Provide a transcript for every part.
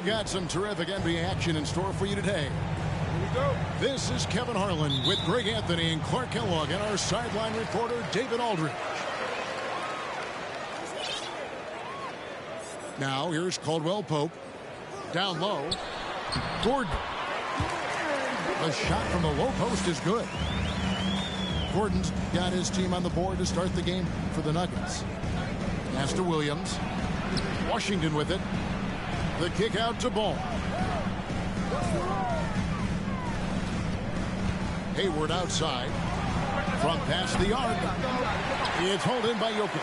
got some terrific NBA action in store for you today. This is Kevin Harlan with Greg Anthony and Clark Kellogg and our sideline reporter David Aldridge. Now here's Caldwell Pope. Down low. Gordon. The shot from the low post is good. Gordon's got his team on the board to start the game for the Nuggets. Pass to Williams. Washington with it. The kick out to Ball. Hayward outside. From past the arc. It's hauled in by Jokic.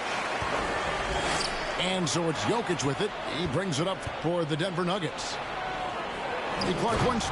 And so it's Jokic with it. He brings it up for the Denver Nuggets. Clark once.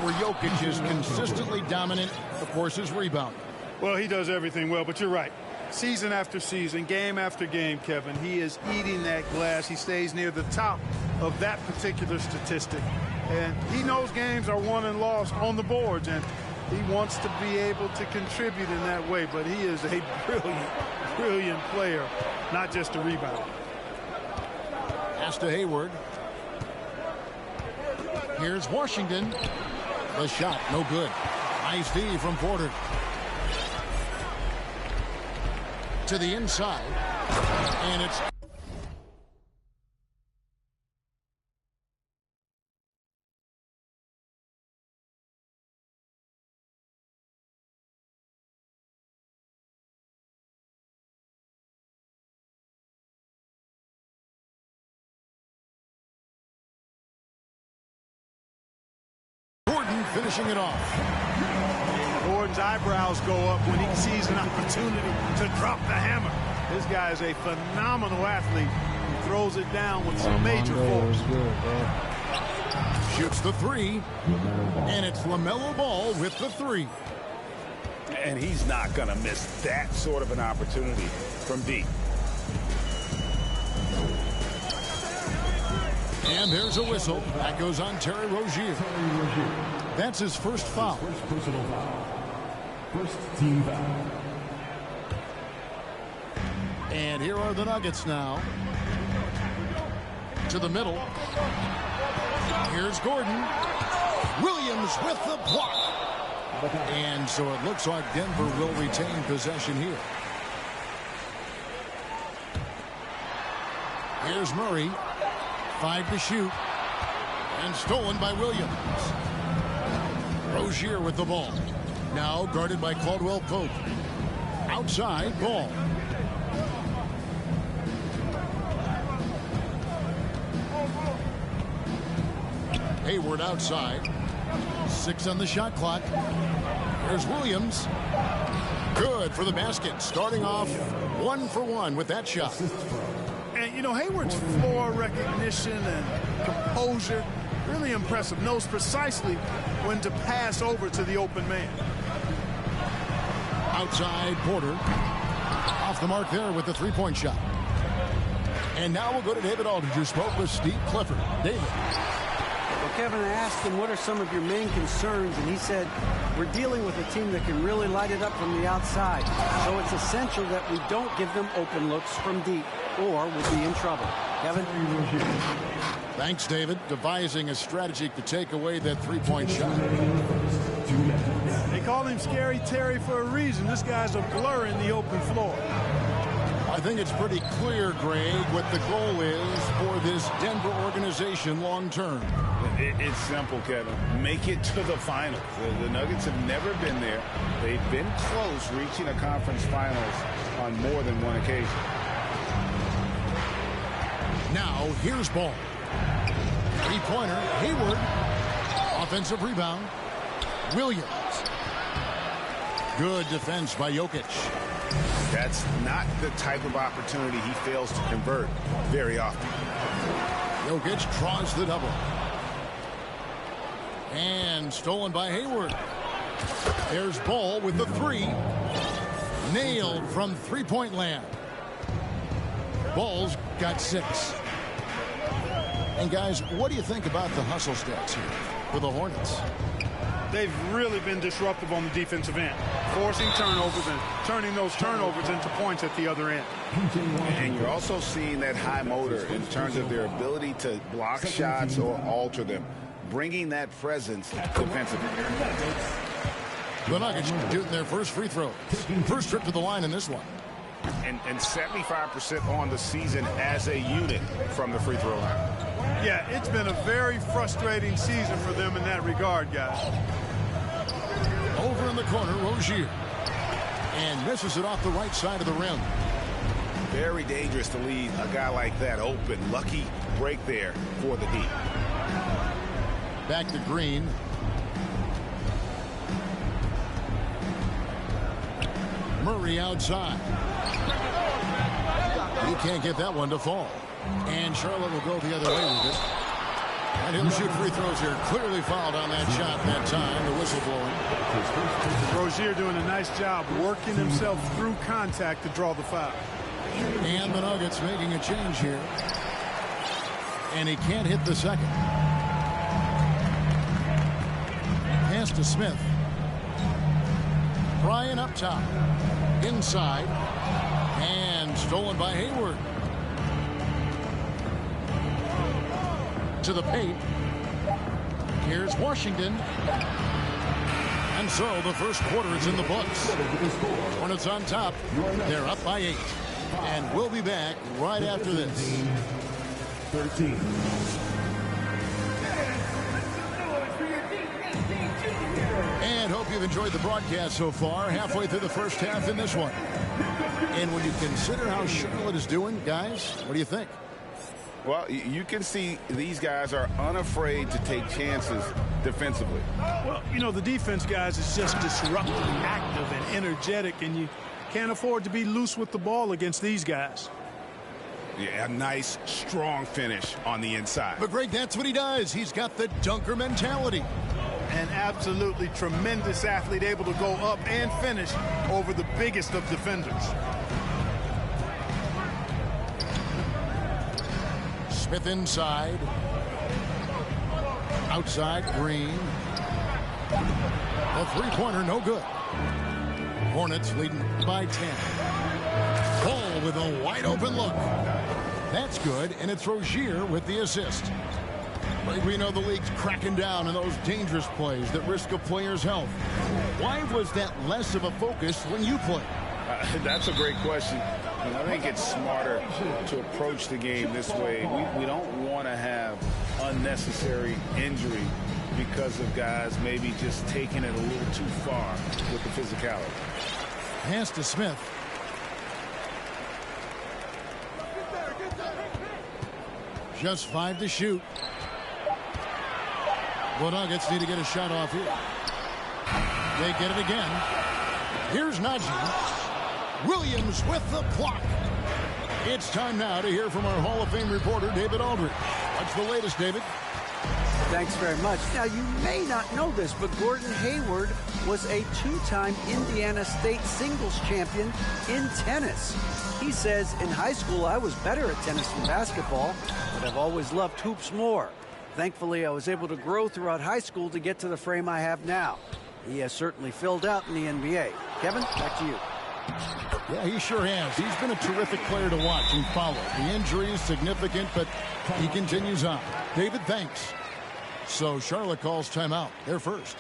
Where Jokic is consistently dominant, of course, his rebound. Well, he does everything well, but you're right. Season after season, game after game, Kevin, he is eating that glass. He stays near the top of that particular statistic. And he knows games are won and lost on the boards, and he wants to be able to contribute in that way. But he is a brilliant, brilliant player, not just a rebounder. Pass to Hayward. Here's Washington. The shot, no good. Nice D from Porter. To the inside. And it's... finishing it off. Gordon's eyebrows go up when he sees an opportunity to drop the hammer. This guy is a phenomenal athlete. He throws it down with some major force. Shoots the three, and it's LaMelo Ball with the three. And he's not going to miss that sort of an opportunity from deep. And there's a whistle. That goes on Terry Rozier. That's his first foul. First personal foul. First team foul. And here are the Nuggets now. To the middle. Here's Gordon. Williams with the block. And so it looks like Denver will retain possession here. Here's Murray. 5 to shoot. And stolen by Williams. Rozier with the ball. Now guarded by Caldwell Pope. Outside Ball. Hayward outside. 6 on the shot clock. There's Williams. Good for the basket. Starting off 1 for 1 with that shot. And, you know, Hayward's floor recognition and composure, really impressive. Knows precisely when to pass over to the open man. Outside Porter. Off the mark there with the three-point shot. And now we'll go to David Aldridge, who spoke with Steve Clifford. David. Well, Kevin, I asked him, what are some of your main concerns? And he said, we're dealing with a team that can really light it up from the outside. So it's essential that we don't give them open looks from deep, or we'll be in trouble. Kevin? Thanks, David. Devising a strategy to take away that three-point shot. They call him Scary Terry for a reason. This guy's a blur in the open floor. I think it's pretty clear, Greg, what the goal is for this Denver organization long term. It's simple, Kevin. Make it to the finals. The Nuggets have never been there. They've been close reaching a conference finals on more than one occasion. Now, here's ball. Three-pointer, Hayward. Offensive rebound, Williams. Good defense by Jokic. That's not the type of opportunity he fails to convert very often. Jokic draws the double. And stolen by Hayward. There's Ball with the three. Nailed from three-point land. Ball's got 6. And guys, what do you think about the hustle stats here for the Hornets? They've really been disruptive on the defensive end, forcing turnovers and turning those turnovers into points at the other end. And you're also seeing that high motor in terms of their ability to block shots or alter them, bringing that presence defensively. The Nuggets shooting their first free throw. First trip to the line in this one. And 75% on the season as a unit from the free throw line. Yeah, it's been a very frustrating season for them in that regard, guys. Over in the corner, Rozier. And misses it off the right side of the rim. Very dangerous to leave a guy like that open. Lucky break there for the Heat. Back to Green. Murray outside. He can't get that one to fall. And Charlotte will go the other way with it. And he'll shoot free throws here. Clearly fouled on that shot that time. The whistle blowing. Rozier doing a nice job working himself through contact to draw the foul. And the Nuggets making a change here. And he can't hit the second. Pass to Smith. Bryan up top. Inside. And stolen by Hayward. To the paint. Here's Washington. And so the first quarter is in the books. Hornets on top. They're up by 8. And we'll be back right after this. 13. And hope you've enjoyed the broadcast so far. Halfway through the first half in this one. And when you consider how Charlotte is doing, guys, what do you think? Well, you can see these guys are unafraid to take chances defensively. Well, you know, the defense, guys, is just disruptive, active, and energetic, and you can't afford to be loose with the ball against these guys. Yeah, a nice, strong finish on the inside. But, Greg, that's what he does. He's got the dunker mentality. An absolutely tremendous athlete, able to go up and finish over the biggest of defenders. Smith inside. Outside, Green. The three-pointer, no good. Hornets leading by 10. Ball with a wide-open look. That's good, and it's Rozier with the assist. We know the league's cracking down on those dangerous plays that risk a player's health. Why was that less of a focus when you play? That's a great question. And I think it's smarter to approach the game this way. We don't want to have unnecessary injury because of guys maybe just taking it a little too far with the physicality. Pass to Smith. Just 5 to shoot. The Nuggets need to get a shot off here. They get it again. Here's Najee. Williams with the block. It's time now to hear from our Hall of Fame reporter, David Aldridge. What's the latest, David? Thanks very much. Now, you may not know this, but Gordon Hayward was a 2-time Indiana State singles champion in tennis. He says, in high school, I was better at tennis than basketball, but I've always loved hoops more. Thankfully, I was able to grow throughout high school to get to the frame I have now. He has certainly filled out in the NBA. Kevin, back to you. Yeah, he sure has. He's been a terrific player to watch and follow. The injury is significant, but he continues on. David, thanks. So Charlotte calls timeout. They're first.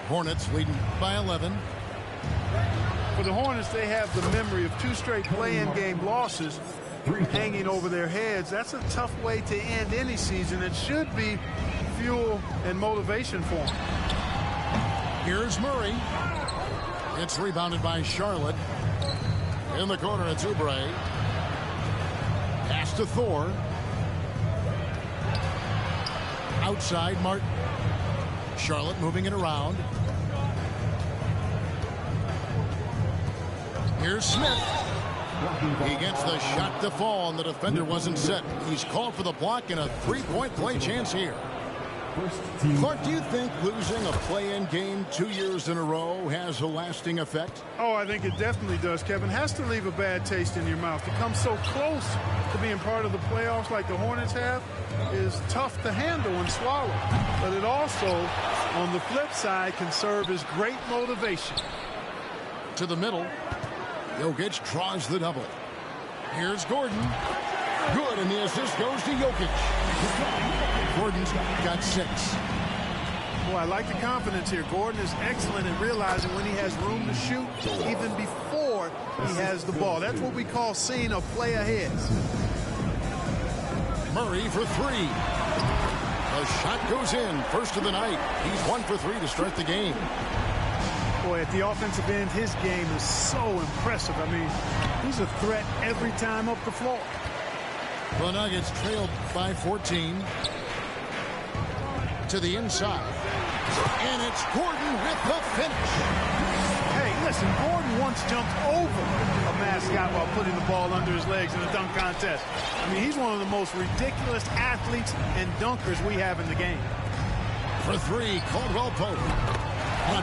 Hornets leading by 11. For the Hornets, they have the memory of 2 straight play-in game losses hanging over their heads. That's a tough way to end any season. It should be fuel and motivation for them. Here's Murray. It's rebounded by Charlotte. In the corner, it's Oubre. Pass to Thor. Outside, Martin. Charlotte moving it around. Here's Smith. He gets the shot to fall, and the defender wasn't set. He's called for the block and a 3-point play chance here. Clark, do you think losing a play-in game 2 years in a row has a lasting effect? Oh, I think it definitely does, Kevin. Has to leave a bad taste in your mouth. To come so close to being part of the playoffs like the Hornets have is tough to handle and swallow. But it also, on the flip side, can serve as great motivation. To the middle. Jokic draws the double. Here's Gordon. Good, and the assist goes to Jokic. Gordon's got 6. Boy, I like the confidence here. Gordon is excellent at realizing when he has room to shoot, even before he has the ball. That's what we call seeing a play ahead. Murray for 3. The shot goes in. First of the night. He's 1 for 3 to start the game. Boy, at the offensive end, his game is so impressive. I mean, he's a threat every time up the floor. The Nuggets trailed by 14. To the inside. And it's Gordon with the finish. Hey, listen, Gordon once jumped over a mascot while putting the ball under his legs in a dunk contest. I mean, he's one of the most ridiculous athletes and dunkers we have in the game. For 3, Caldwell Pope.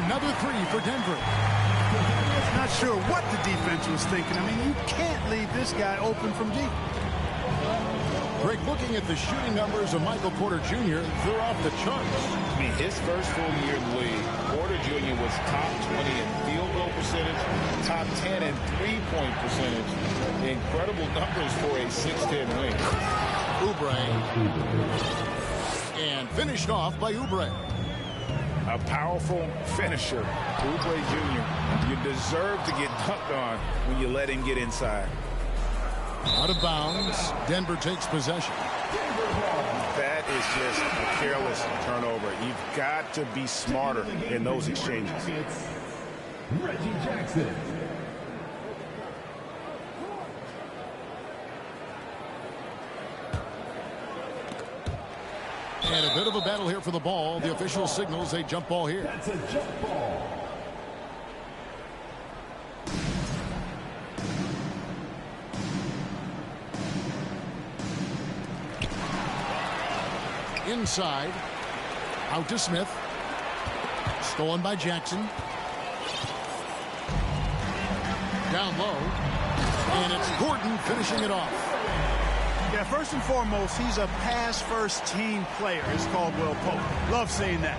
Another 3 for Denver. Not sure what the defense was thinking. I mean, you can't leave this guy open from deep. Greg, looking at the shooting numbers of Michael Porter Jr., they're off the charts. I mean, his first full year in the league, Porter Jr. was top 20 in field goal percentage, top 10 in three-point percentage. Incredible numbers for a 6'10 wing. Oubre. And finished off by Oubre. A powerful finisher, Oubre Jr. You deserve to get dunked on when you let him get inside. Out of bounds. Denver takes possession. That is just a careless turnover. You've got to be smarter in those exchanges. Reggie Jackson. And a bit of a battle here for the ball. The official signals a jump ball here. That's a jump ball. Inside. Out to Smith. Stolen by Jackson. Down low. And it's Gordon finishing it off. Yeah, first and foremost, he's a pass-first team player, as Caldwell Pope. Love seeing that.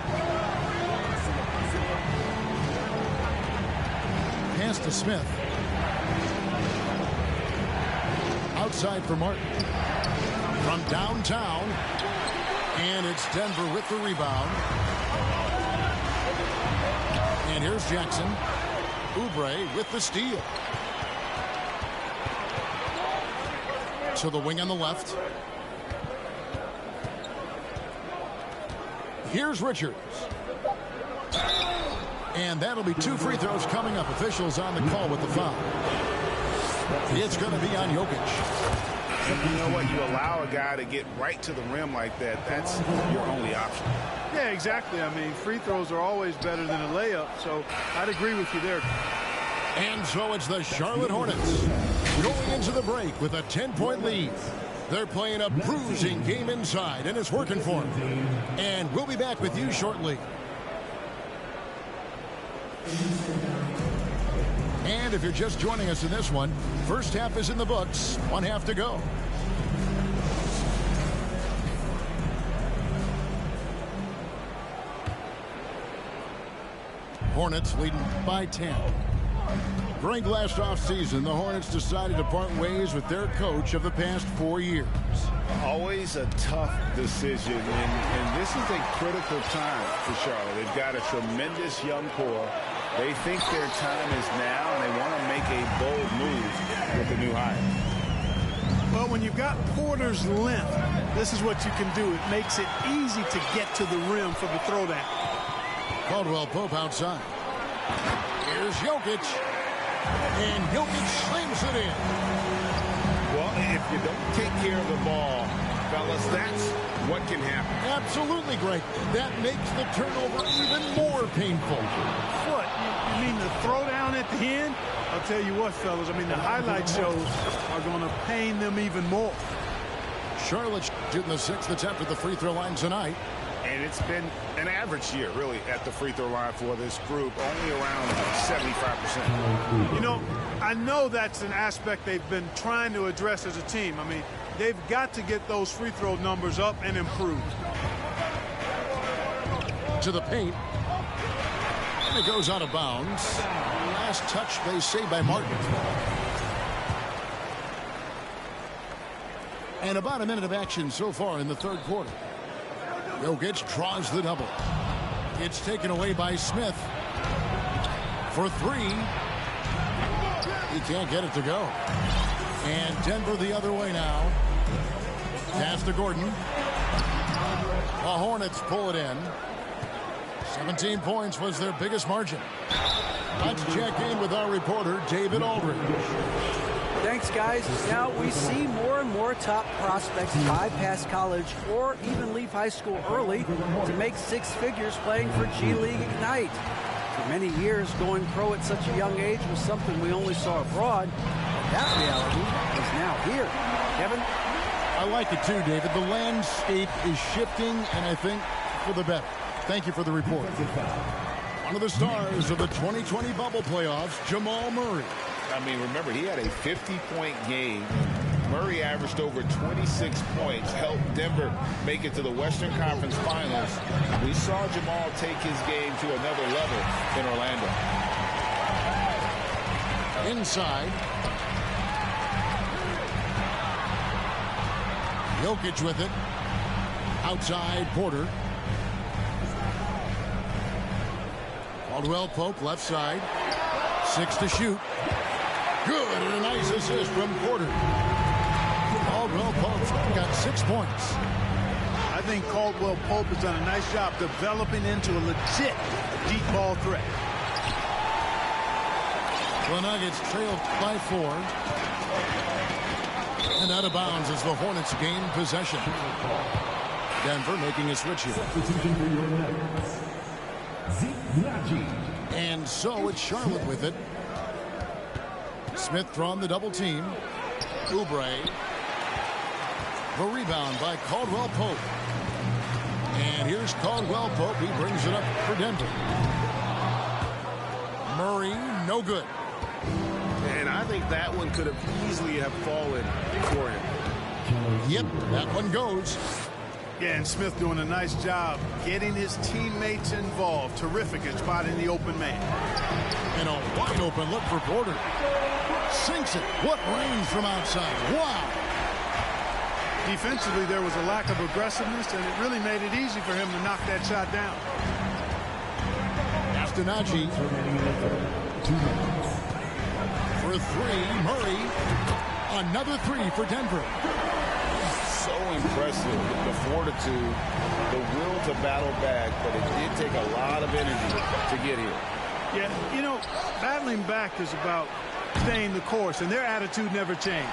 Pass to Smith. Outside for Martin. From downtown. And it's Denver with the rebound. And here's Jackson. Oubre with the steal. To the wing on the left. Here's Richards. And that'll be 2 free throws coming up. Officials on the call with the foul. It's going to be on Jokic. You know what? You allow a guy to get right to the rim like that. That's your only option. Yeah, exactly. I mean, free throws are always better than a layup, so I'd agree with you there. And so it's the Charlotte Hornets going into the break with a 10-point lead. They're playing a bruising game inside, and it's working for them. And we'll be back with you shortly. And if you're just joining us in this one, first half is in the books. 1 half to go. Hornets leading by 10. Greg, last offseason, the Hornets decided to part ways with their coach of the past 4 years. Always a tough decision, and this is a critical time for Charlotte. They've got a tremendous young core. They think their time is now, and they want to make a bold move with the new hire. Well, when you've got Porter's length, this is what you can do. It makes it easy to get to the rim for the throwdown. Caldwell Pope outside. Here's Jokic. And Jokic slams it in. Well, if you don't take care of the ball, fellas, that's what can happen. Absolutely, Greg. That makes the turnover even more painful. What? You mean the throwdown at the end? I'll tell you what, fellas. I mean, the highlight shows are going to pain them even more. Charlotte shooting the 6th attempt at the free throw line tonight. And it's been an average year, really, at the free throw line for this group, only around 75%. You know, I know that's an aspect they've been trying to address as a team. I mean, they've got to get those free throw numbers up and improve. To the paint. And it goes out of bounds. Last touch, they say, by Martin. And about a minute of action so far in the third quarter. Jokic draws the double. It's taken away by Smith. For 3. He can't get it to go. And Denver the other way now. Pass to Gordon. The Hornets pull it in. 17 points was their biggest margin. Let's check in with our reporter, David Aldridge. Thanks, guys. Now we see more and more top prospects bypass college or even leave high school early to make 6 figures playing for G League Ignite. For many years, going pro at such a young age was something we only saw abroad. But that reality is now here. Kevin? I like it too, David. The landscape is shifting, and I think for the better. Thank you for the report. One of the stars of the 2020 bubble playoffs, Jamal Murray. I mean, remember, he had a 50-point game. Murray averaged over 26 points, helped Denver make it to the Western Conference Finals. We saw Jamal take his game to another level in Orlando. Inside. Jokic with it. Outside, Porter. Caldwell Pope, left side. 6 to shoot. Good, and a nice assist from Porter. Caldwell Pope's got 6 points. I think Caldwell Pope has done a nice job developing into a legit deep ball threat. The Nuggets trailed by 4. And out of bounds as the Hornets gain possession. Denver making a switch here. And so it's Charlotte with it. Smith drawn the double team. Oubre. The rebound by Caldwell Pope. And here's Caldwell Pope. He brings it up for Denver. Murray, no good. And I think that one could have easily have fallen for him. Yep, that one goes. Yeah, and Smith doing a nice job getting his teammates involved. Terrific at spotting the open man. And a wide open look for Porter. Sinks it. What range from outside. Wow. Defensively, there was a lack of aggressiveness, and it really made it easy for him to knock that shot down. Astanachi. For 3, Murray. Another 3 for Denver. So impressive, the fortitude, the will to battle back, but it did take a lot of energy to get here. Yeah, you know, battling back is about staying the course, and their attitude never changed.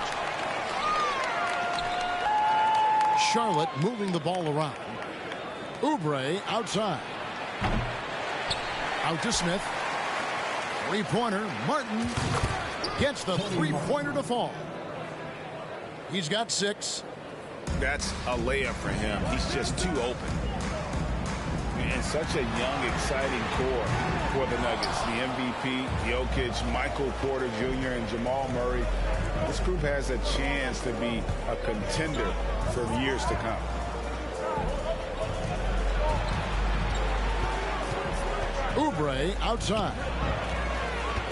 Charlotte moving the ball around. Oubre outside. Out to Smith. 3-pointer. Martin gets the 3-pointer to fall. He's got 6. That's a layup for him. He's just too open. And such a young, exciting core for the Nuggets. The MVP, Jokic, Michael Porter Jr., and Jamal Murray. This group has a chance to be a contender for years to come. Oubre outside.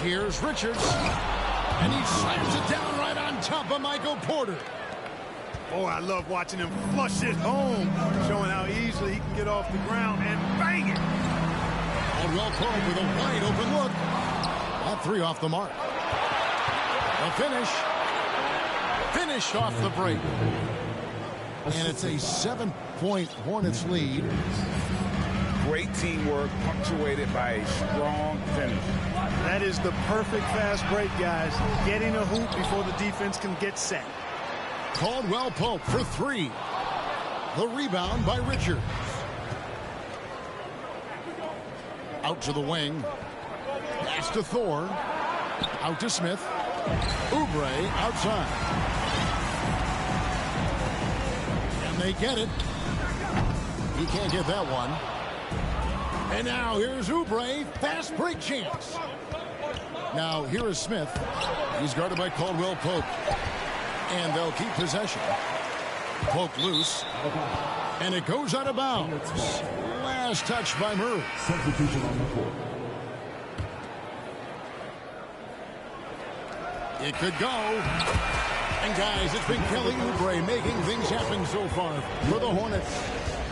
Here's Richards. And he slams it down right on top of Michael Porter. Oh, I love watching him flush it home, showing how easily he can get off the ground and bang it. Caldwell Pope with a wide open look. That three off the mark. The finish. Finished off the break. And it's a 7-point Hornets lead. Great teamwork punctuated by a strong finish. That is the perfect fast break, guys. Getting a hoop before the defense can get set. Caldwell Pope for three. The rebound by Richards. Out to the wing. Pass to Thor. Out to Smith. Oubre outside. And they get it. He can't get that one. And now here's Oubre. Fast break chance. Now here is Smith. He's guarded by Caldwell Pope. And they'll keep possession. Poke loose. And it goes out of bounds. Last touch by Murray. Substitution on the court. It could go. And guys, it's been Kelly Oubre making things happen so far for the Hornets.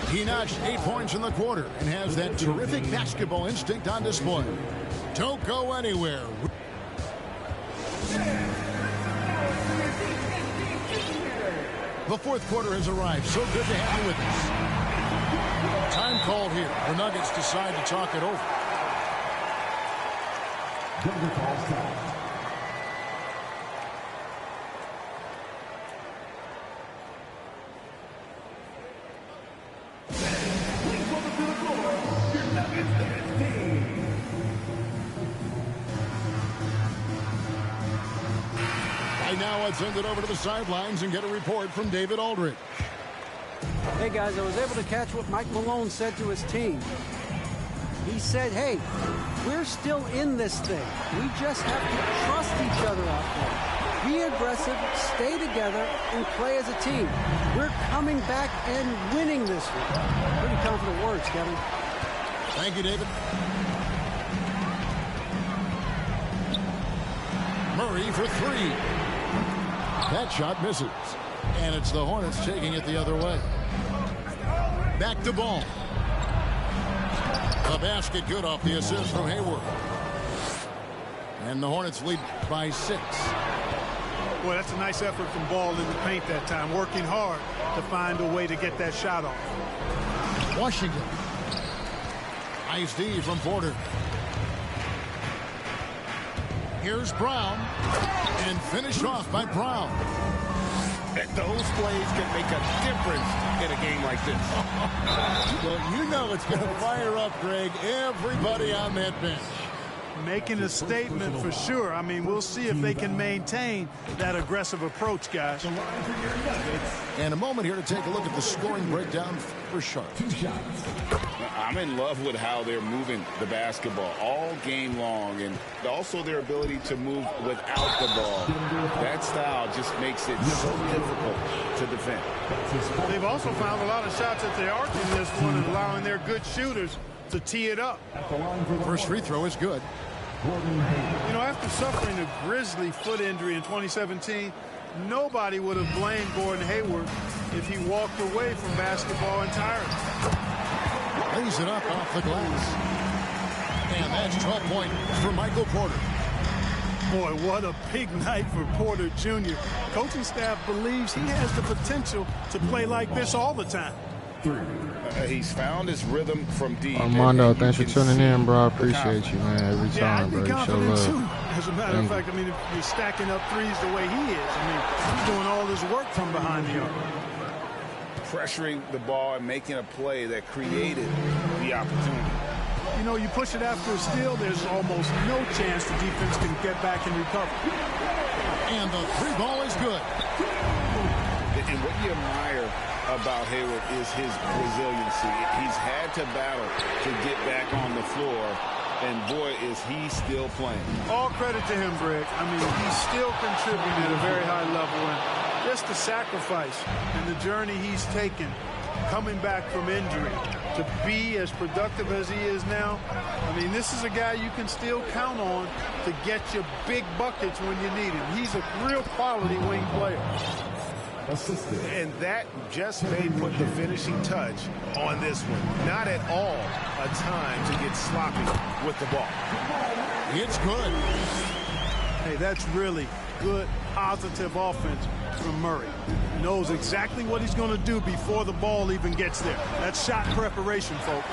He notched 8 points in the quarter and has that terrific basketball instinct on display. Don't go anywhere. The fourth quarter has arrived. So good to have you with us. Time called here. The Nuggets decide to talk it over. Denver calls time. Now I'd send it over to the sidelines and get a report from David Aldridge. Hey, guys, I was able to catch what Mike Malone said to his team. He said, hey, we're still in this thing. We just have to trust each other out there. Be aggressive, stay together, and play as a team. We're coming back and winning this one. Pretty confident words, Kevin. Thank you, David. Murray for three. That shot misses. And it's the Hornets taking it the other way. Back to ball. The basket good off the assist from Hayward. And the Hornets lead by 6. Boy, that's a nice effort from Ball in the paint that time. Working hard to find a way to get that shot off. Washington. Nice D from Porter. Here's Brown. And finished off by Brown. And those plays can make a difference in a game like this. Well, you know it's going to fire up, Greg, everybody on that bench. Making a statement for sure. I mean, we'll see if they can maintain that aggressive approach, guys. And a moment here to take a look at the scoring breakdown for Sharp. I'm in love with how they're moving the basketball all game long, and also their ability to move without the ball. That style just makes it so difficult to defend. They've also found a lot of shots at the arc in this one and allowing their good shooters to tee it up. First free throw is good. You know, after suffering a grisly foot injury in 2017, nobody would have blamed Gordon Hayward if he walked away from basketball entirely. Lays it up off the glass. And that's 12 points for Michael Porter. Boy, what a big night for Porter Jr. Coaching staff believes he has the potential to play like this all the time. He's found his rhythm from deep. Armando, thanks for tuning in, bro. I appreciate you, man. Every time, bro. I'd be You show confident love. too. As a matter of fact, I mean, if you're stacking up threes the way he is, I mean, he's doing all his work from behind the arc. Pressuring the ball and making a play that created the opportunity. You know, you push it after a steal, there's almost no chance the defense can get back and recover. And the three ball is good. And what you admire about Hayward is his resiliency. He's had to battle to get back on the floor, and boy, is he still playing. All credit to him, Greg. I mean, he's still contributing at a very high level, and just the sacrifice and the journey he's taken coming back from injury to be as productive as he is now, I mean, this is a guy you can still count on to get your big buckets when you need it. He's a real quality wing player. And that just may put the finishing touch on this one. Not at all a time to get sloppy with the ball. It's good. Hey, that's really good, positive offense from Murray. He knows exactly what he's going to do before the ball even gets there. That's shot preparation, folks.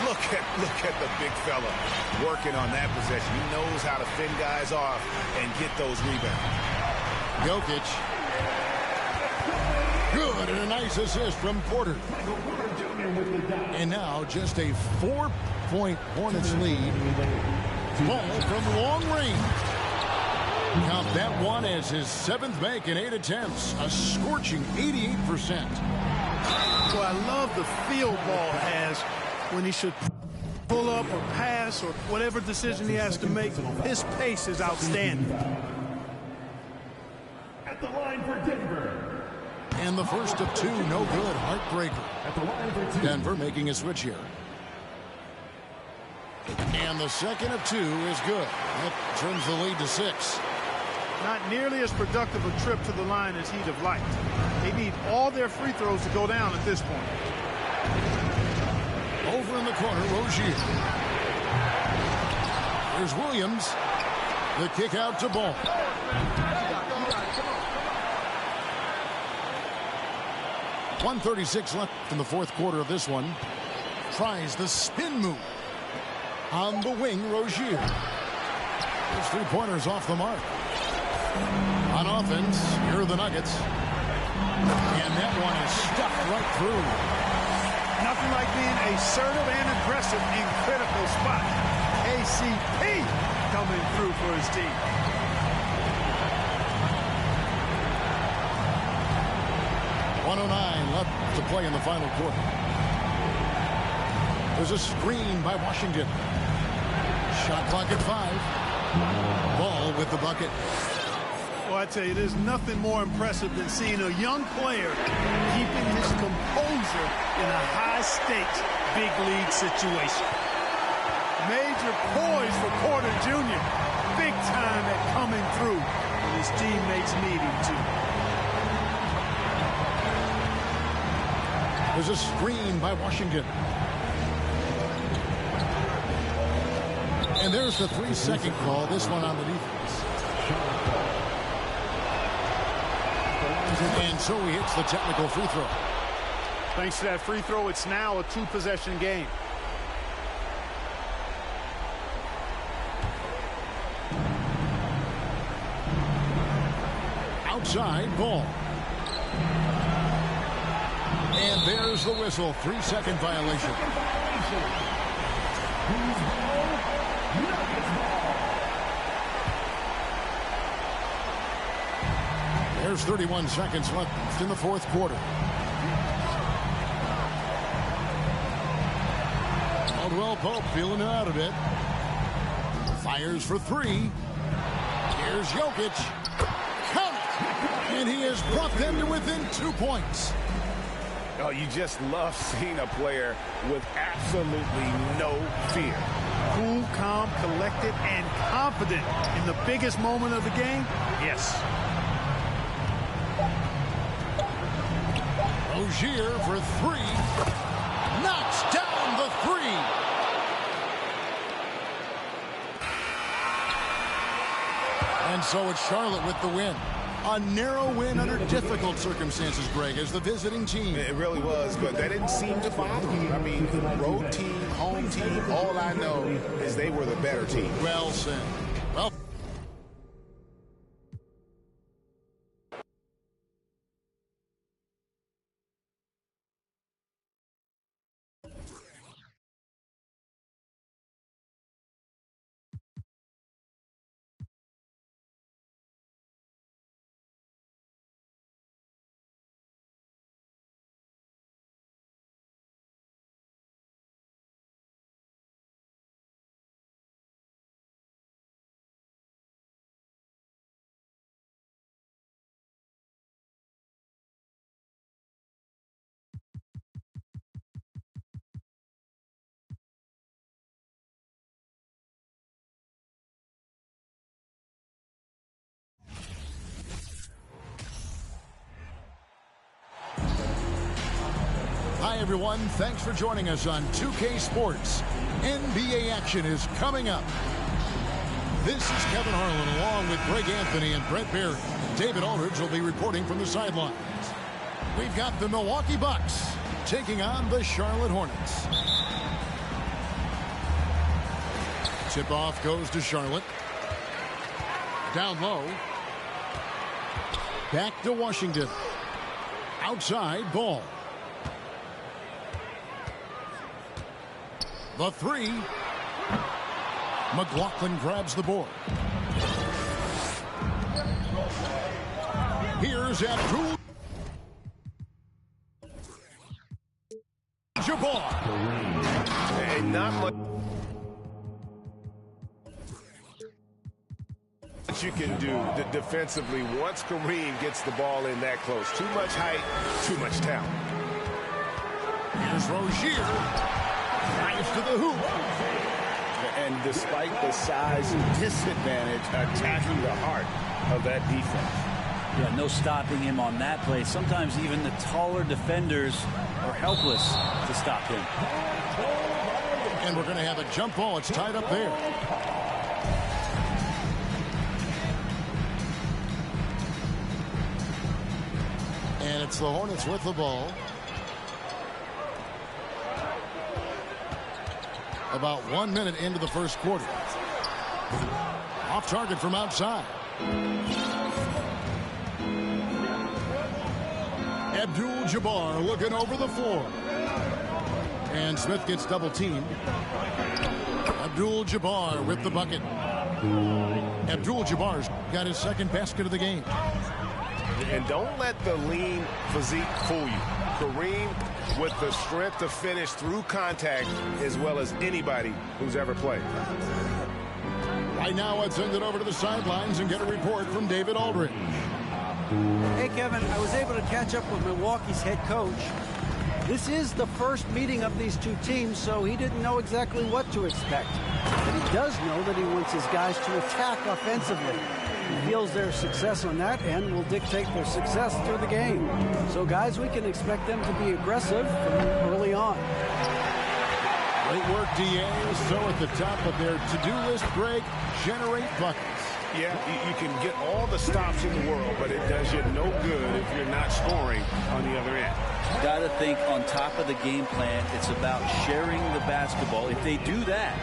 Look at the big fella working on that possession. He knows how to fend guys off and get those rebounds. Jokic. Good, and a nice assist from Porter. And now just a 4-point Hornets lead. Ball from long range. Count that one as his 7th make in 8 attempts. A scorching 88%. Well, I love the feel ball has when he should pull up or pass or whatever decision he has to make. His pace is outstanding. At the line for Denver. And the first of 2, no good. Heartbreaker. Denver making a switch here. And the second of 2 is good. That turns the lead to 6. Not nearly as productive a trip to the line as he'd have liked. They need all their free throws to go down at this point. Over in the corner, Rozier. Here's Williams. The kick out to Ball. .136 left in the fourth quarter of this one. Tries the spin move. On the wing, Rozier. His three-pointers off the mark. On offense, here are the Nuggets. And that one is stuffed right through. Nothing like being assertive and aggressive in critical spots. KCP coming through for his team. .109 left to play in the final quarter. There's a screen by Washington. Shot clock at 5. Ball with the bucket. Well, I tell you, there's nothing more impressive than seeing a young player keeping his composure in a high-stakes, big league situation. Major poise for Porter Jr. Big time at coming through when his teammates need him to. There's a screen by Washington. And there's the 3-second call. This one on the defense. And so he hits the technical free throw. Thanks to that free throw, it's now a 2-possession game. Outside Ball. And there's the whistle. 3-second violation. There's 31 seconds left in the fourth quarter. Caldwell Pope feeling it out a bit. Fires for 3. Here's Jokic. Count it! And he has brought them to within 2 points. Oh, you just love seeing a player with absolutely no fear. Cool, calm, collected, and confident in the biggest moment of the game? Yes. Rozier for 3. Knocks down the 3. And so it's Charlotte with the win. A narrow win under difficult circumstances, Greg, as the visiting team. It really was, but that didn't seem to bother me. I mean, road team, home team, all I know is they were the better team. Well said. Hi, everyone. Thanks for joining us on 2K Sports. NBA action is coming up. This is Kevin Harlan along with Greg Anthony and Brett Barry. David Aldridge will be reporting from the sidelines. We've got the Milwaukee Bucks taking on the Charlotte Hornets. Tip-off goes to Charlotte. Down low. Back to Washington. Outside ball. The three. McLaughlin grabs the board. Here's Abdul Jabbar. And not much you can do defensively once Kareem gets the ball in that close. Too much height, too much talent. Here's Rozier. Drives to the hoop. And despite the size disadvantage, attacking the heart of that defense. Yeah, no stopping him on that play. Sometimes even the taller defenders are helpless to stop him. And we're going to have a jump ball. It's tied up there. And it's the Hornets with the ball. About 1 minute into the first quarter. Off target from outside. Abdul-Jabbar looking over the floor. And Smith gets double teamed. Abdul-Jabbar with the bucket. Abdul-Jabbar's got his second basket of the game. And don't let the lean physique fool you. Kareem with the strength to finish through contact as well as anybody who's ever played. Right now, let's send it over to the sidelines and get a report from David Aldridge. Hey, Kevin, I was able to catch up with Milwaukee's head coach. This is the first meeting of these two teams, so he didn't know exactly what to expect. But he does know that he wants his guys to attack offensively. He feels their success on that end will dictate their success through the game. So, guys, we can expect them to be aggressive from early on. Great work, DA. So at the top of their to-do list, Greg, generate buckets. Yeah, you can get all the stops in the world, but it does you no good if you're not scoring on the other end. Got to think on top of the game plan, it's about sharing the basketball. If they do that,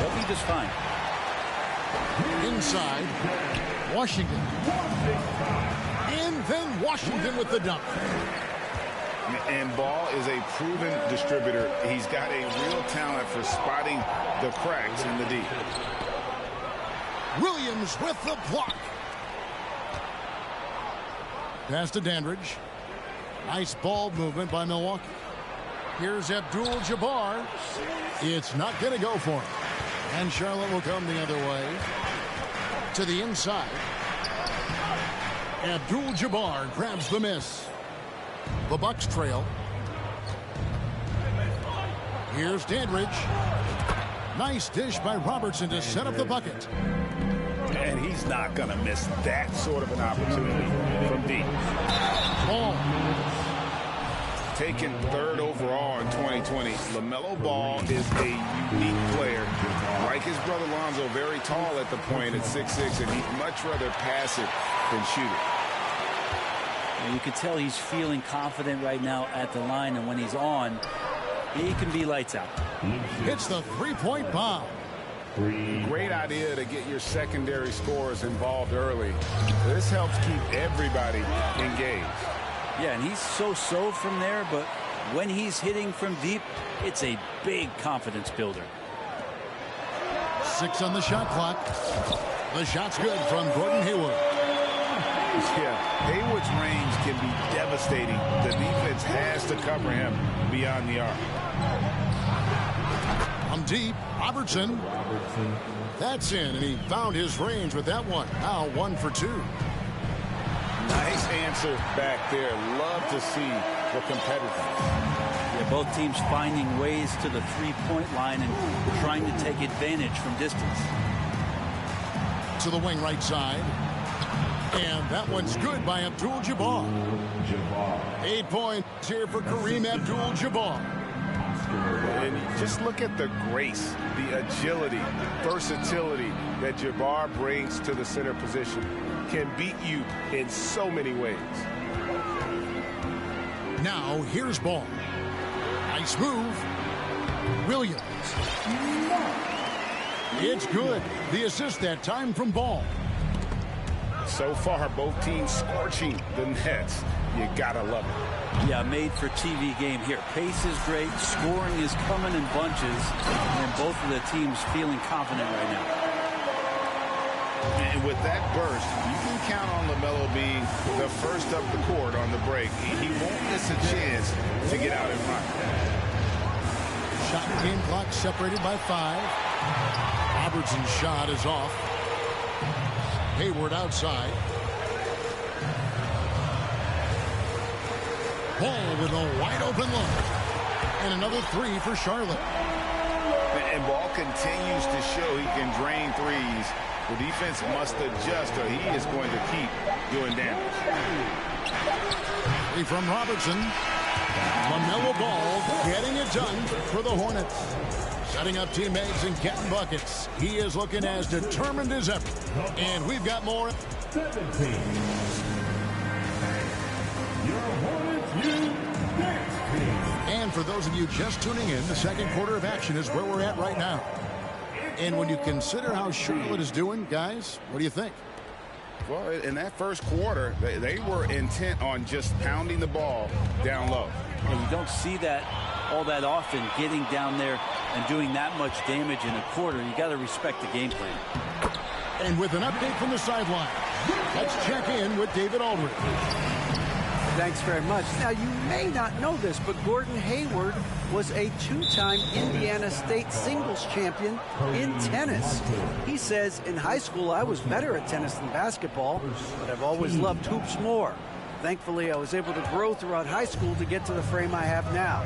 they'll be just fine. Inside, Washington. And then Washington with the dunk. And Ball is a proven distributor. He's got a real talent for spotting the cracks in the D. Williams with the block. Pass to Dandridge. Nice ball movement by Milwaukee. Here's Abdul-Jabbar. It's not going to go for him. And Charlotte will come the other way. To the inside. Abdul-Jabbar grabs the miss. The Bucks trail. Here's Dandridge. Nice dish by Robertson to set up the bucket. And he's not going to miss that sort of an opportunity from deep. Ball. Taken third overall in 2020, LaMelo Ball is a unique player. Like his brother Lonzo, very tall at the point at 6'6", and he'd much rather pass it than shoot it. You can tell he's feeling confident right now at the line, and when he's on, he can be lights out. Hits the three-point bomb. Great idea to get your secondary scorers involved early. This helps keep everybody engaged. Yeah, and he's so-so from there, but when he's hitting from deep, it's a big confidence builder. 6 on the shot clock. The shot's good from Gordon Hayward. Yeah, Hayward's range can be devastating. The defense has to cover him beyond the arc. From deep, Robertson. That's in, and he found his range with that one. Now 1 for 2. Nice answer back there. Love to see the competitiveness. Yeah, both teams finding ways to the three-point line and trying to take advantage from distance. To the wing right side. And that one's good by Abdul-Jabbar. 8 points here for Kareem Abdul-Jabbar. And just look at the grace, the agility, versatility that Jabbar brings to the center position. Can beat you in so many ways. Now here's ball. Nice move. Williams. It's good. The assist that time from Ball. So far, both teams scorching the nets. You gotta love it. Yeah, made for TV game here. Pace is great. Scoring is coming in bunches. And both of the teams feeling confident right now. And with that burst, you can count on LaMelo being the first up the court on the break. He won't miss a chance to get out in front. Shot and game clock separated by 5. Robertson's shot is off. Hayward outside. Ball with a wide open look. And another 3 for Charlotte. And Ball continues to show he can drain threes. The defense must adjust or he is going to keep doing damage. 3 from Robertson. LaMelo Ball getting it done for the Hornets. Setting up teammates and getting buckets. He is looking as determined as ever. And we've got more. 17. Your Hornets U next team. And for those of you just tuning in, the second quarter of action is where we're at right now. And when you consider how Charlotte is doing, guys, what do you think? Well, in that first quarter, they were intent on just pounding the ball down low. And you don't see that all that often, getting down there and doing that much damage in a quarter. You got to respect the game plan. And with an update from the sideline, let's check in with David Aldridge. Thanks very much. Now, you may not know this, but Gordon Hayward was a 2-time Indiana State singles champion in tennis. He says, in high school, I was better at tennis than basketball, but I've always loved hoops more. Thankfully, I was able to grow throughout high school to get to the frame I have now.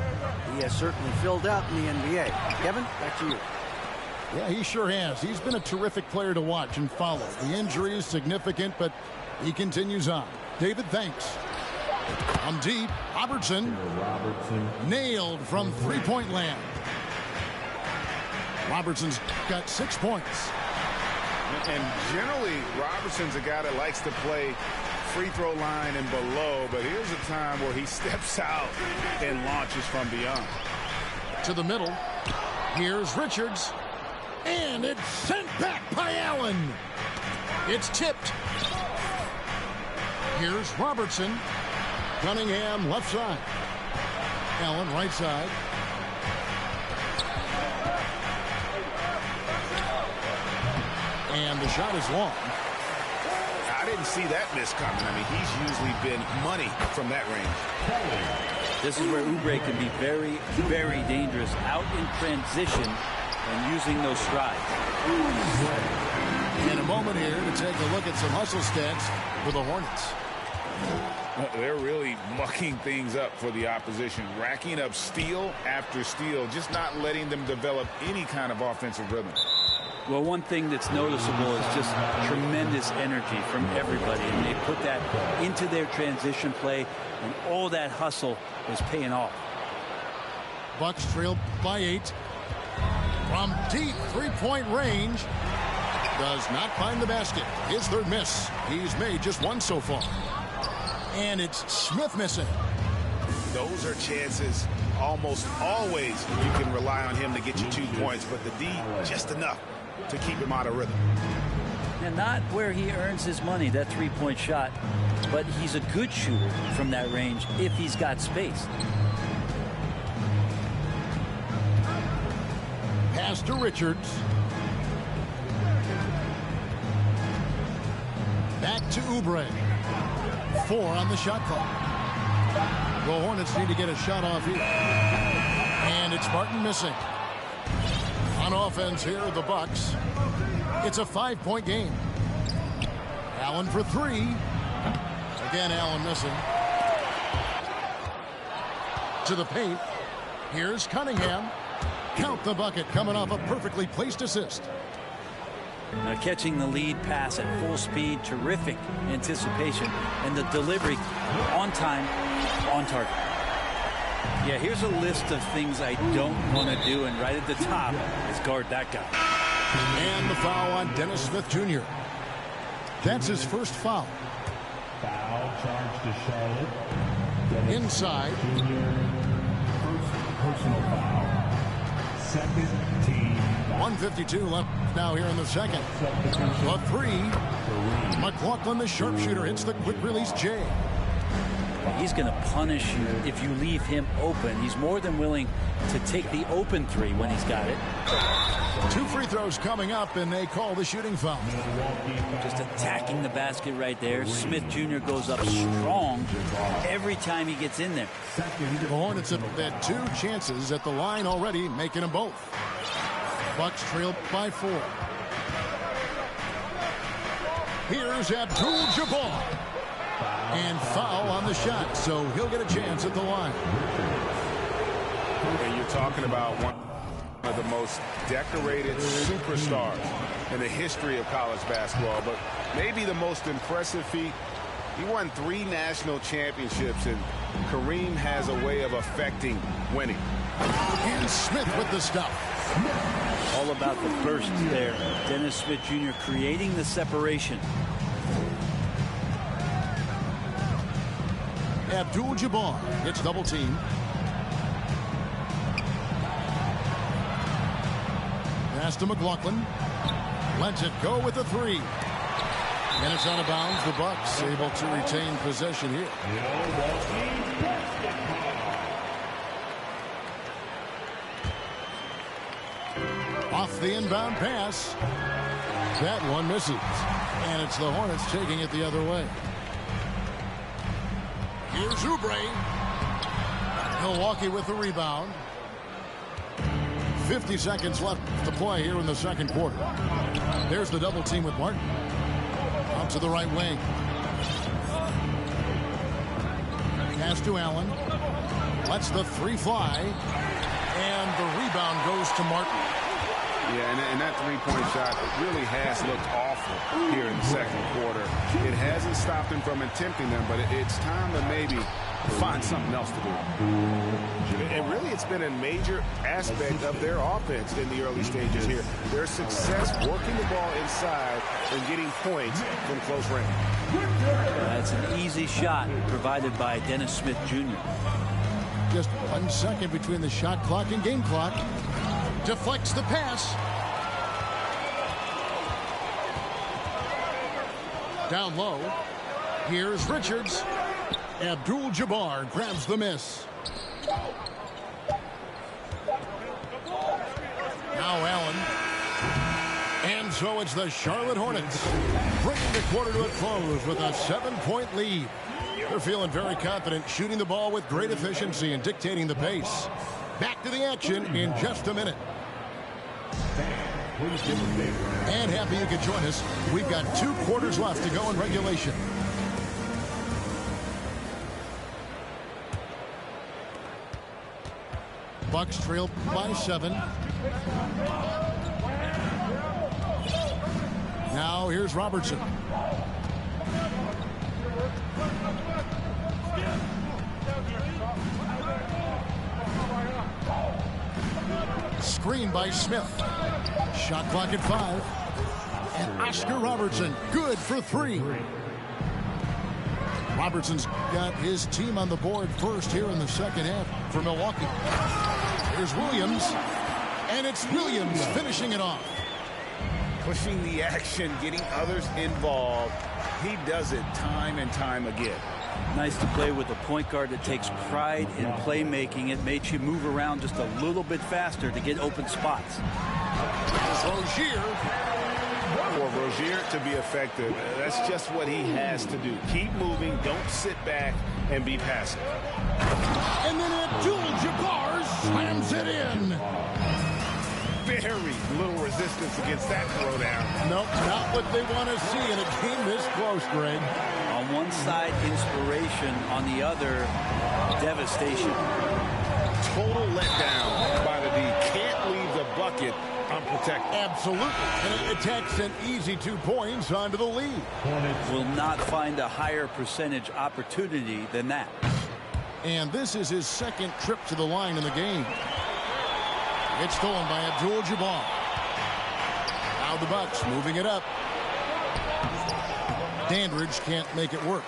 He has certainly filled out in the NBA. Kevin, back to you. Yeah, he sure has. He's been a terrific player to watch and follow. The injury is significant, but he continues on. David, thanks. From deep, Robertson nailed from three-point land. Robertson's got 6 points. And generally, Robertson's a guy that likes to play free throw line and below, but here's a time where he steps out and launches from beyond. To the middle. Here's Richards. And it's sent back by Allen. It's tipped. Here's Robertson. Cunningham left side. Allen right side. And the shot is long. I didn't see that miss coming. I mean, he's usually been money from that range. This is where Oubre can be very, very dangerous out in transition and using those strides. In a moment here to take a look at some hustle stats for the Hornets. They're really mucking things up for the opposition, racking up steal after steal, just not letting them develop any kind of offensive rhythm. Well, one thing that's noticeable is just tremendous energy from everybody, and they put that into their transition play, and all that hustle is paying off. Bucks trail by 8. From deep three-point range, does not find the basket. His third miss. He's made just one so far. And it's Smith missing. Those are chances almost always you can rely on him to get you 2 points, but the D just enough to keep him out of rhythm. And not where he earns his money, that three-point shot, but he's a good shooter from that range if he's got space. Pass to Richards. Back to Oubre. 4 on the shot clock. The Hornets need to get a shot off here. And it's Martin missing. On offense here are the Bucks. It's a 5-point game. Allen for 3. Again, Allen missing. To the paint. Here's Cunningham. Count the bucket coming off a perfectly placed assist. Now catching the lead pass at full speed, terrific anticipation, and the delivery on time, on target. Yeah, here's a list of things I don't want to do, and right at the top is guard that guy. And the foul on Dennis Smith Jr. That's his first foul. Foul charge to Charlotte. Inside. First personal foul. Second team foul. 1:52 left now here in the second. A three. McLaughlin, the sharpshooter, hits the quick release J. He's going to punish you if you leave him open. He's more than willing to take the open three when he's got it. 2 free throws coming up, and they call the shooting foul. Just attacking the basket right there. Smith Jr. goes up strong every time he gets in there. The Hornets have had 2 chances at the line already, making them both. Bucks trail by 4. Here's Abdul-Jabbar. And foul on the shot, so he'll get a chance at the line. And you're talking about one of the most decorated superstars in the history of college basketball, but maybe the most impressive feat. He won 3 national championships, and Kareem has a way of affecting winning. And Smith with the stuff. All about the burst there. Dennis Smith Jr. creating the separation. Abdul-Jabbar gets double team. Pass to McLaughlin. Lets it go with the 3. And it's out of bounds. The Bucks able to retain possession here. Off the inbound pass. That one misses. And it's the Hornets taking it the other way. Here's Oubre. Milwaukee with the rebound. 50 seconds left to play here in the second quarter. There's the double team with Martin. Out to the right wing. Pass to Allen. Lets the 3 fly. And the rebound goes to Martin. Yeah, and that three-point shot really has looked awful here in the second quarter. It hasn't stopped him from attempting them, but it's time to maybe find something else to do. And really, it's been a major aspect of their offense in the early stages here. Their success working the ball inside and getting points from close range. That's an easy shot provided by Dennis Smith Jr. Just 1 second between the shot clock and game clock. Deflects the pass. Down low. Here's Richards. Abdul-Jabbar grabs the miss. Now Allen. And so it's the Charlotte Hornets bringing the quarter to a close with a 7-point lead. They're feeling very confident, shooting the ball with great efficiency and dictating the pace. Back to the action in just a minute. And happy you could join us. We've got 2 quarters left to go in regulation. Bucks trail by 7. Now here's Robertson. Screen by Smith. Shot clock at 5. And Oscar Robertson, good for 3. Robertson's got his team on the board first here in the second half for Milwaukee. Here's Williams. And it's Williams finishing it off. Pushing the action, getting others involved. He does it time and time again. Nice to play with a point guard that takes pride in playmaking. It makes you move around just a little bit faster to get open spots. Rozier. For Rozier to be effective, that's just what he has to do. Keep moving, don't sit back and be passive. And then Abdul-Jabbar slams it in. Very little resistance against that throwdown. Nope, not what they want to see in a game this close, Greg. On one side, inspiration. On the other, devastation. Total letdown by the D. Can't leave the bucket unprotected. Absolutely. And it takes an easy 2 points onto the lead. Will not find a higher percentage opportunity than that. And this is his second trip to the line in the game. It's stolen by Abdul-Jabbar. Now the Bucks moving it up. Dandridge can't make it work.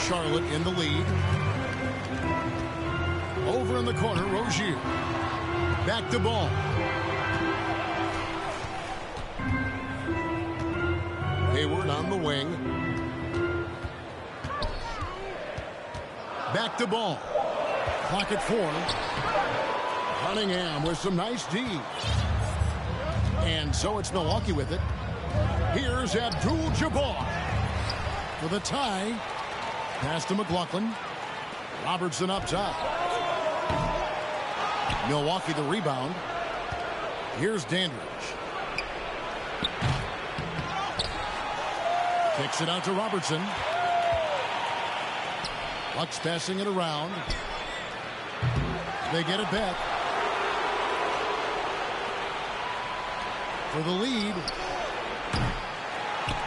Charlotte in the lead. Over in the corner, Rozier. Back to ball. Hayward on the wing. Back to ball. Clock at 4. Cunningham with some nice D. And so it's Milwaukee with it. Here's Abdul-Jabbar for the tie. Pass to McLaughlin. Robertson up top. Milwaukee the rebound. Here's Dandridge. Kicks it out to Robertson. Bucks passing it around. They get it back. For the lead.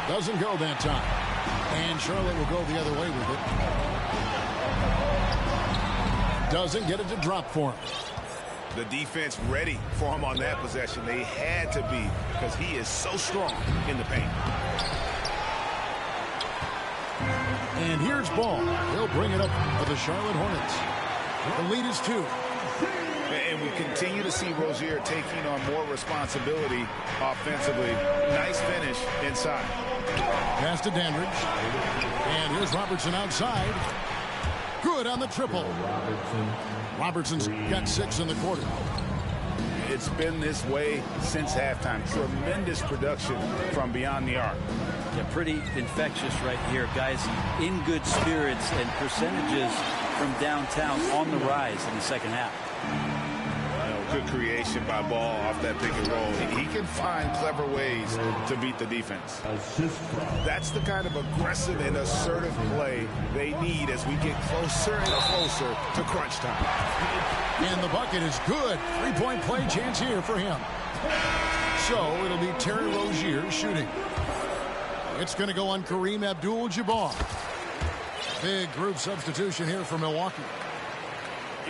Doesn't go that time. And Charlotte will go the other way with it. Doesn't get it to drop for him. The defense ready for him on that possession. They had to be, because he is so strong in the paint. And here's Ball. He'll bring it up for the Charlotte Hornets. The lead is 2. And we continue to see Rozier taking on more responsibility offensively. Nice finish inside. Pass to Dandridge. And here's Robertson outside. Good on the triple. Robertson's got 6 in the quarter. It's been this way since halftime. Tremendous production from beyond the arc. Yeah, pretty infectious right here. Guys in good spirits and percentages from downtown on the rise in the second half. Good creation by Ball off that pick and roll. He can find clever ways to beat the defense. That's the kind of aggressive and assertive play they need as we get closer and closer to crunch time. And the bucket is good. 3-point play chance here for him. So it'll be Terry Rozier shooting. It's going to go on Kareem Abdul-Jabbar. Big group substitution here for Milwaukee.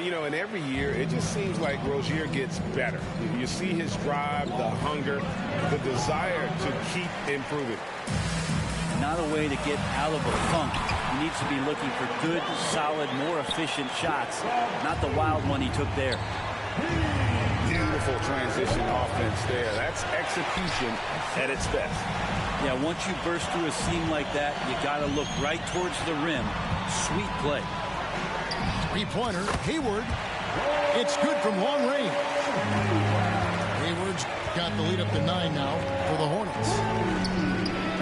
You know, and every year, it just seems like Rozier gets better. You see his drive, the hunger, the desire to keep improving. Not a way to get out of a funk. He needs to be looking for good, solid, more efficient shots, not the wild one he took there. Beautiful transition offense there. That's execution at its best. Yeah, once you burst through a seam like that, you got to look right towards the rim. Sweet play. 3-pointer, Hayward. It's good from long range. Hayward's got the lead up to 9 now for the Hornets.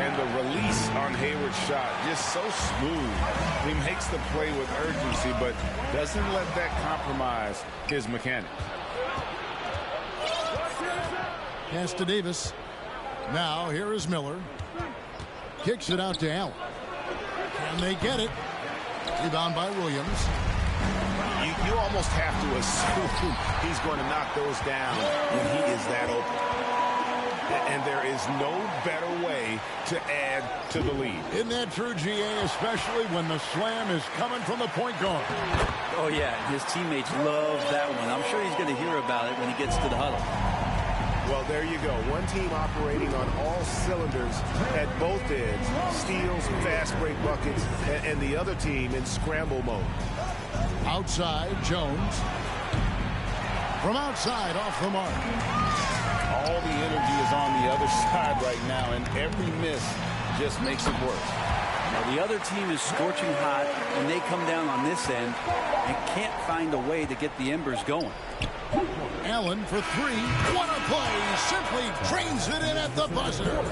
And the release on Hayward's shot, just so smooth. He makes the play with urgency, but doesn't let that compromise his mechanics. Pass to Davis. Now here is Miller. Kicks it out to Allen. Can they get it? Rebound by Williams. You almost have to assume he's going to knock those down when he is that open. And there is no better way to add to the lead. Isn't that true, GA, especially when the slam is coming from the point guard? Oh, yeah, his teammates love that one. I'm sure he's going to hear about it when he gets to the huddle. Well, there you go. One team operating on all cylinders at both ends. Steals, fast break buckets, and the other team in scramble mode. Outside, Jones. From outside, off the mark. All the energy is on the other side right now, and every miss just makes it worse. Now, the other team is scorching hot, and they come down on this end and can't find a way to get the embers going. Allen for 3. What a play! Simply trains it in at the buzzer.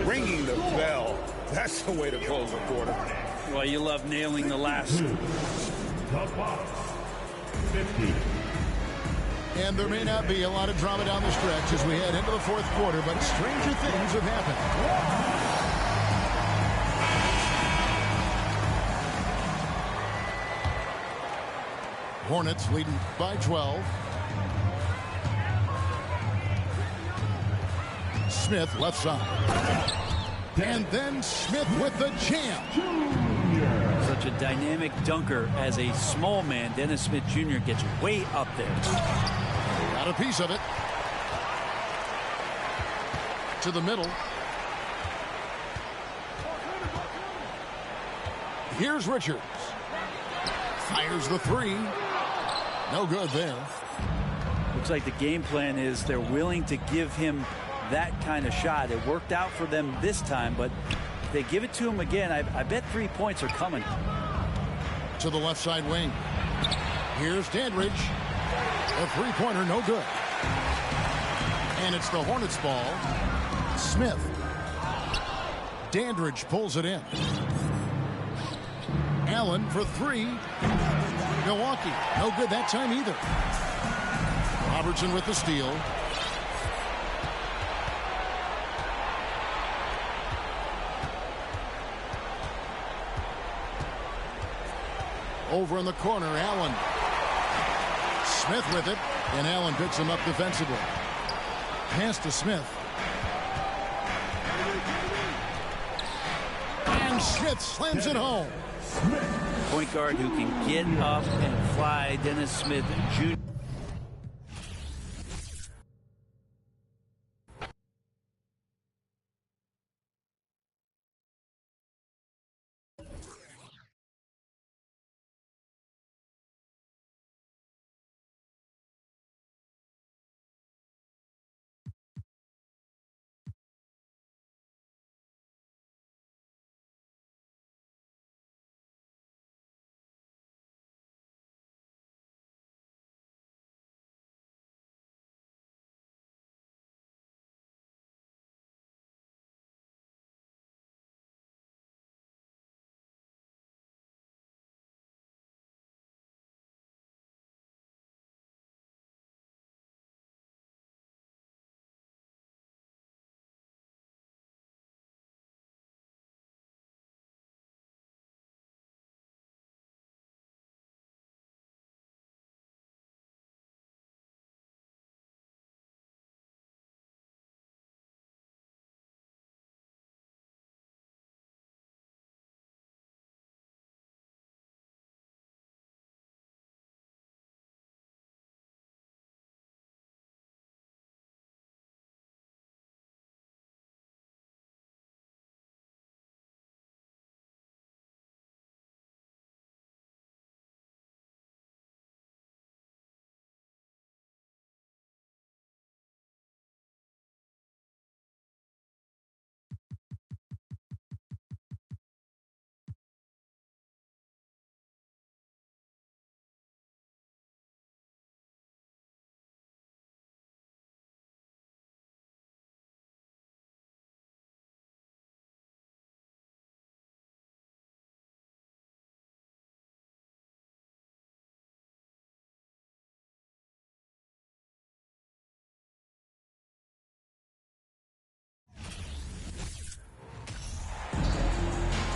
Ringing the bell. That's the way to close the quarter. Well, you love nailing the last. 50. And there may not be a lot of drama down the stretch as we head into the fourth quarter, but stranger things have happened. Hornets leading by 12. Smith left side. And then Smith with the jam. Such a dynamic dunker as a small man. Dennis Smith Jr. gets way up there. Got a piece of it. To the middle. Here's Richards. Fires the three. No good there. Looks like the game plan is they're willing to give him that kind of shot. It worked out for them this time, but if they give it to him again, I bet 3 points are coming. To the left side wing. Here's Dandridge. A three-pointer, no good. And it's the Hornets ball. Smith. Dandridge pulls it in. Allen for three. Milwaukee. No good that time either. Robertson with the steal. Over in the corner, Allen. Smith with it, and Allen picks him up defensively. Pass to Smith. And Smith slams it home. Point guard who can get up and fly. Dennis Smith Jr.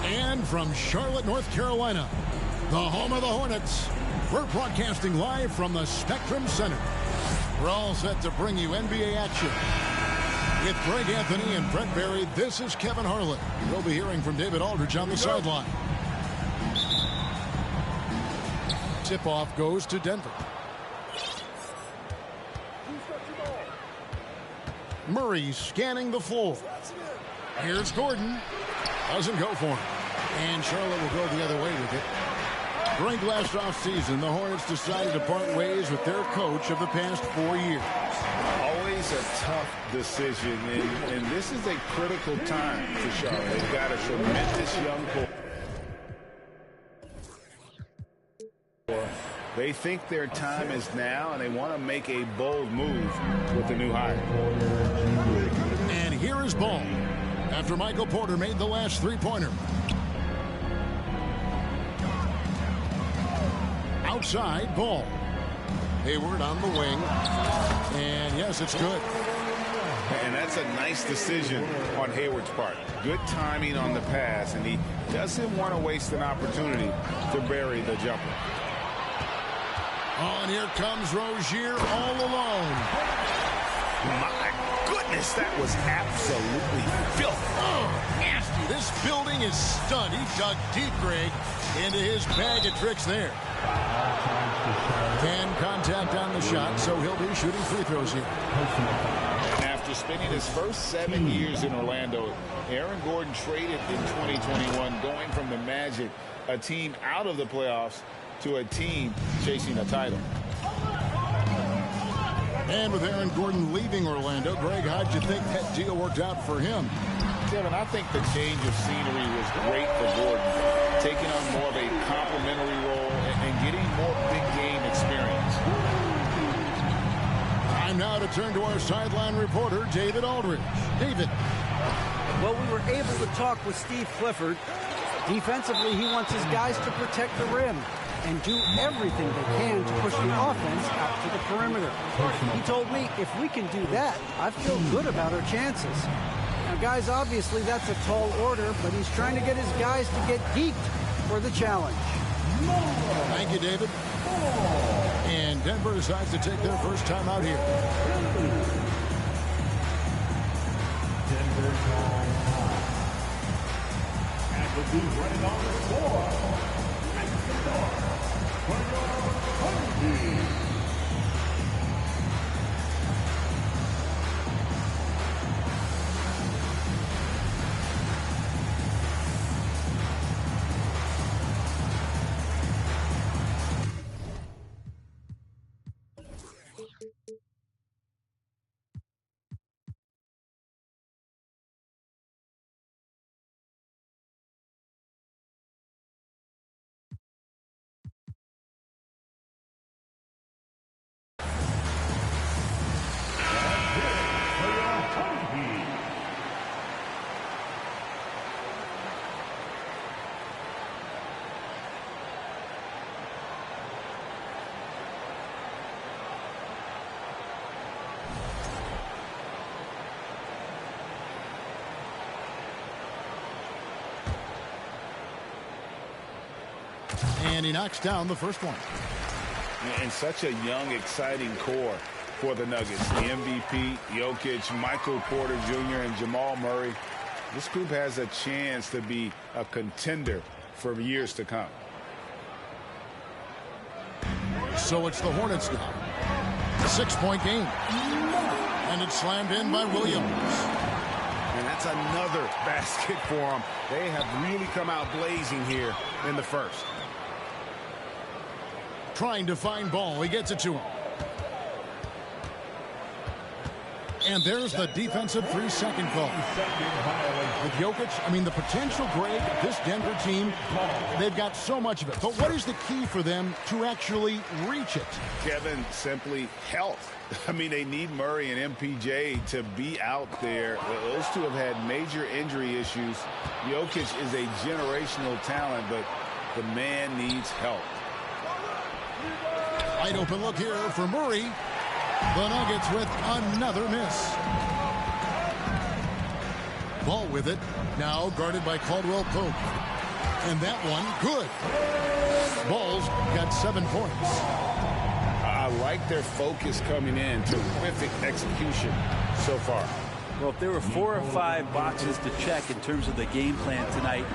And from Charlotte, North Carolina, the home of the Hornets, we're broadcasting live from the Spectrum Center. We're all set to bring you NBA action. With Greg Anthony and Brett Barry, this is Kevin Harlan. We'll be hearing from David Aldridge on the sideline. Tip-off goes to Denver. Murray scanning the floor. Here's Gordon. Doesn't go for him. And Charlotte will go the other way with it. During last offseason, the Hornets decided to part ways with their coach of the past 4 years. Always a tough decision, and this is a critical time for Charlotte. They've got a tremendous young core. They think their time is now, and they want to make a bold move with the new hire. And here is Ball after Michael Porter made the last three-pointer. Outside, Ball. Hayward on the wing. And yes, it's good. And that's a nice decision on Hayward's part. Good timing on the pass, and he doesn't want to waste an opportunity to bury the jumper. Oh, and here comes Rozier all alone. My goodness. witness. That was absolutely filthy. Oh, nasty. This building is stunned. He dug deep, Greg, into his bag of tricks there. And contact on the shot, so he'll be shooting free throws here. And after spending his first 7 years in Orlando, Aaron Gordon traded in 2021, going from the Magic, a team out of the playoffs, to a team chasing a title. And with Aaron Gordon leaving Orlando, Greg, how'd you think that deal worked out for him? Kevin, I think the change of scenery was great for Gordon, taking on more of a complimentary role and getting more big game experience. Time now to turn to our sideline reporter, David Aldridge. David. Well, we were able to talk with Steve Clifford. Defensively, he wants his guys to protect the rim and do everything they can to push the offense out to the perimeter. He told me if we can do that, I feel good about our chances. Now, guys, obviously that's a tall order, but he's trying to get his guys to get geeked for the challenge. Thank you, David. And Denver decides to take their first time out here. Denver time. And will be running on the floor. And he knocks down the first one. And such a young, exciting core for the Nuggets. The MVP, Jokic, Michael Porter Jr., and Jamal Murray. This group has a chance to be a contender for years to come. So it's the Hornets now. A 6-point game. And it's slammed in by Williams. And that's another basket for them. They have really come out blazing here in the first. Trying to find Ball. He gets it to him. And there's the defensive 3-second call. With Jokic, I mean, the potential, Greg, this Denver team, they've got so much of it. But what is the key for them to actually reach it? Kevin, simply health. I mean, they need Murray and MPJ to be out there. Those two have had major injury issues. Jokic is a generational talent, but the man needs help. Wide open look here for Murray. The Nuggets with another miss. Ball with it. Now guarded by Caldwell Pope. And that one, good. Ball's got 7 points. I like their focus coming in. Terrific execution so far. Well, if there were 4 or 5 boxes to check in terms of the game plan tonight,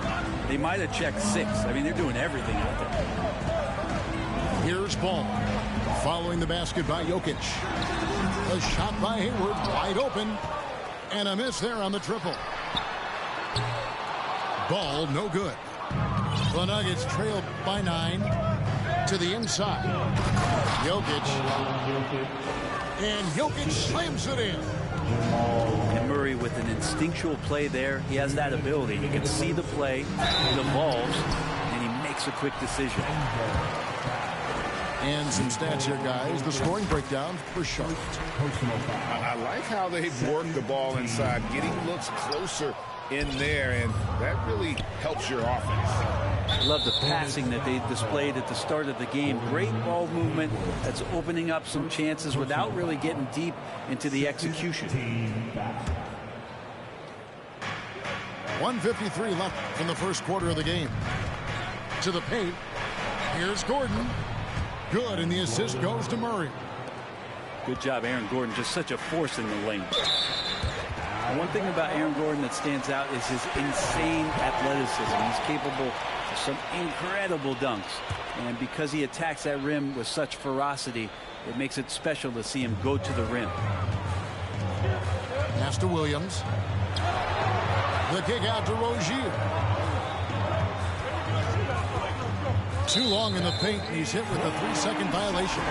they might have checked 6. I mean, they're doing everything out there. Here's Ball. Following the basket by Jokic. A shot by Hayward, wide open. And a miss there on the triple. Ball, no good. The Nuggets trailed by 9 to the inside. Jokic. And Jokic slams it in. And Murray with an instinctual play there. He has that ability. You can see the play, it evolves, and he makes a quick decision. And some stats here, guys. The scoring breakdown for Sharp. I like how they've worked the ball inside, getting looks closer in there, and that really helps your offense. I love the passing that they displayed at the start of the game. Great ball movement that's opening up some chances without really getting deep into the execution. 1:53 left in the first quarter of the game. To the paint. Here's Gordon. Good, and the assist goes to Murray. Good job, Aaron Gordon. Just such a force in the lane. One thing about Aaron Gordon that stands out is his insane athleticism. He's capable of some incredible dunks. And because he attacks that rim with such ferocity, it makes it special to see him go to the rim. Pass to Williams. The kick out to Rozier. Too long in the paint, and he's hit with a 3-second violation.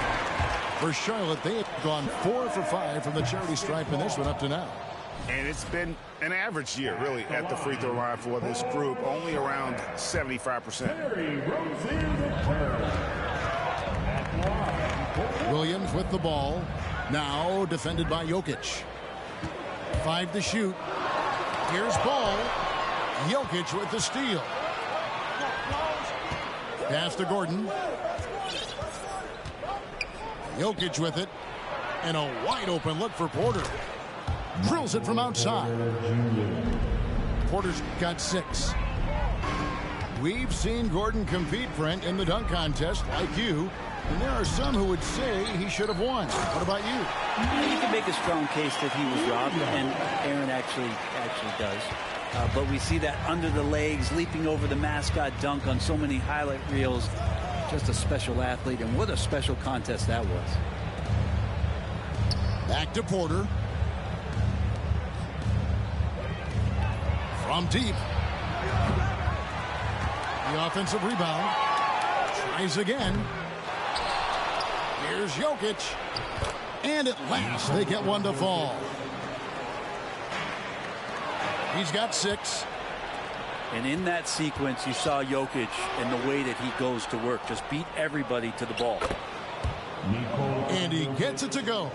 For Charlotte, they have gone 4 for 5 from the charity stripe in this one up to now. And it's been an average year, really, at the free throw line for this group, only around 75%. Williams with the ball. Now defended by Jokic. 5 to shoot. Here's Ball. Jokic with the steal. Pass to Gordon. Jokic with it. And a wide open look for Porter. Drills it from outside. Porter's got 6. We've seen Gordon compete, Brent, in the dunk contest like you. And there are some who would say he should have won. What about you? You can make a strong case that he was robbed, and Aaron actually does. But we see that under the legs, leaping over the mascot dunk on so many highlight reels. Just a special athlete, and what a special contest that was. Back to Porter. From deep. The offensive rebound. Tries again. Here's Jokic. And at last, they get one to fall. He's got 6. And in that sequence, you saw Jokic and the way that he goes to work. Just beat everybody to the ball. And he gets it to go.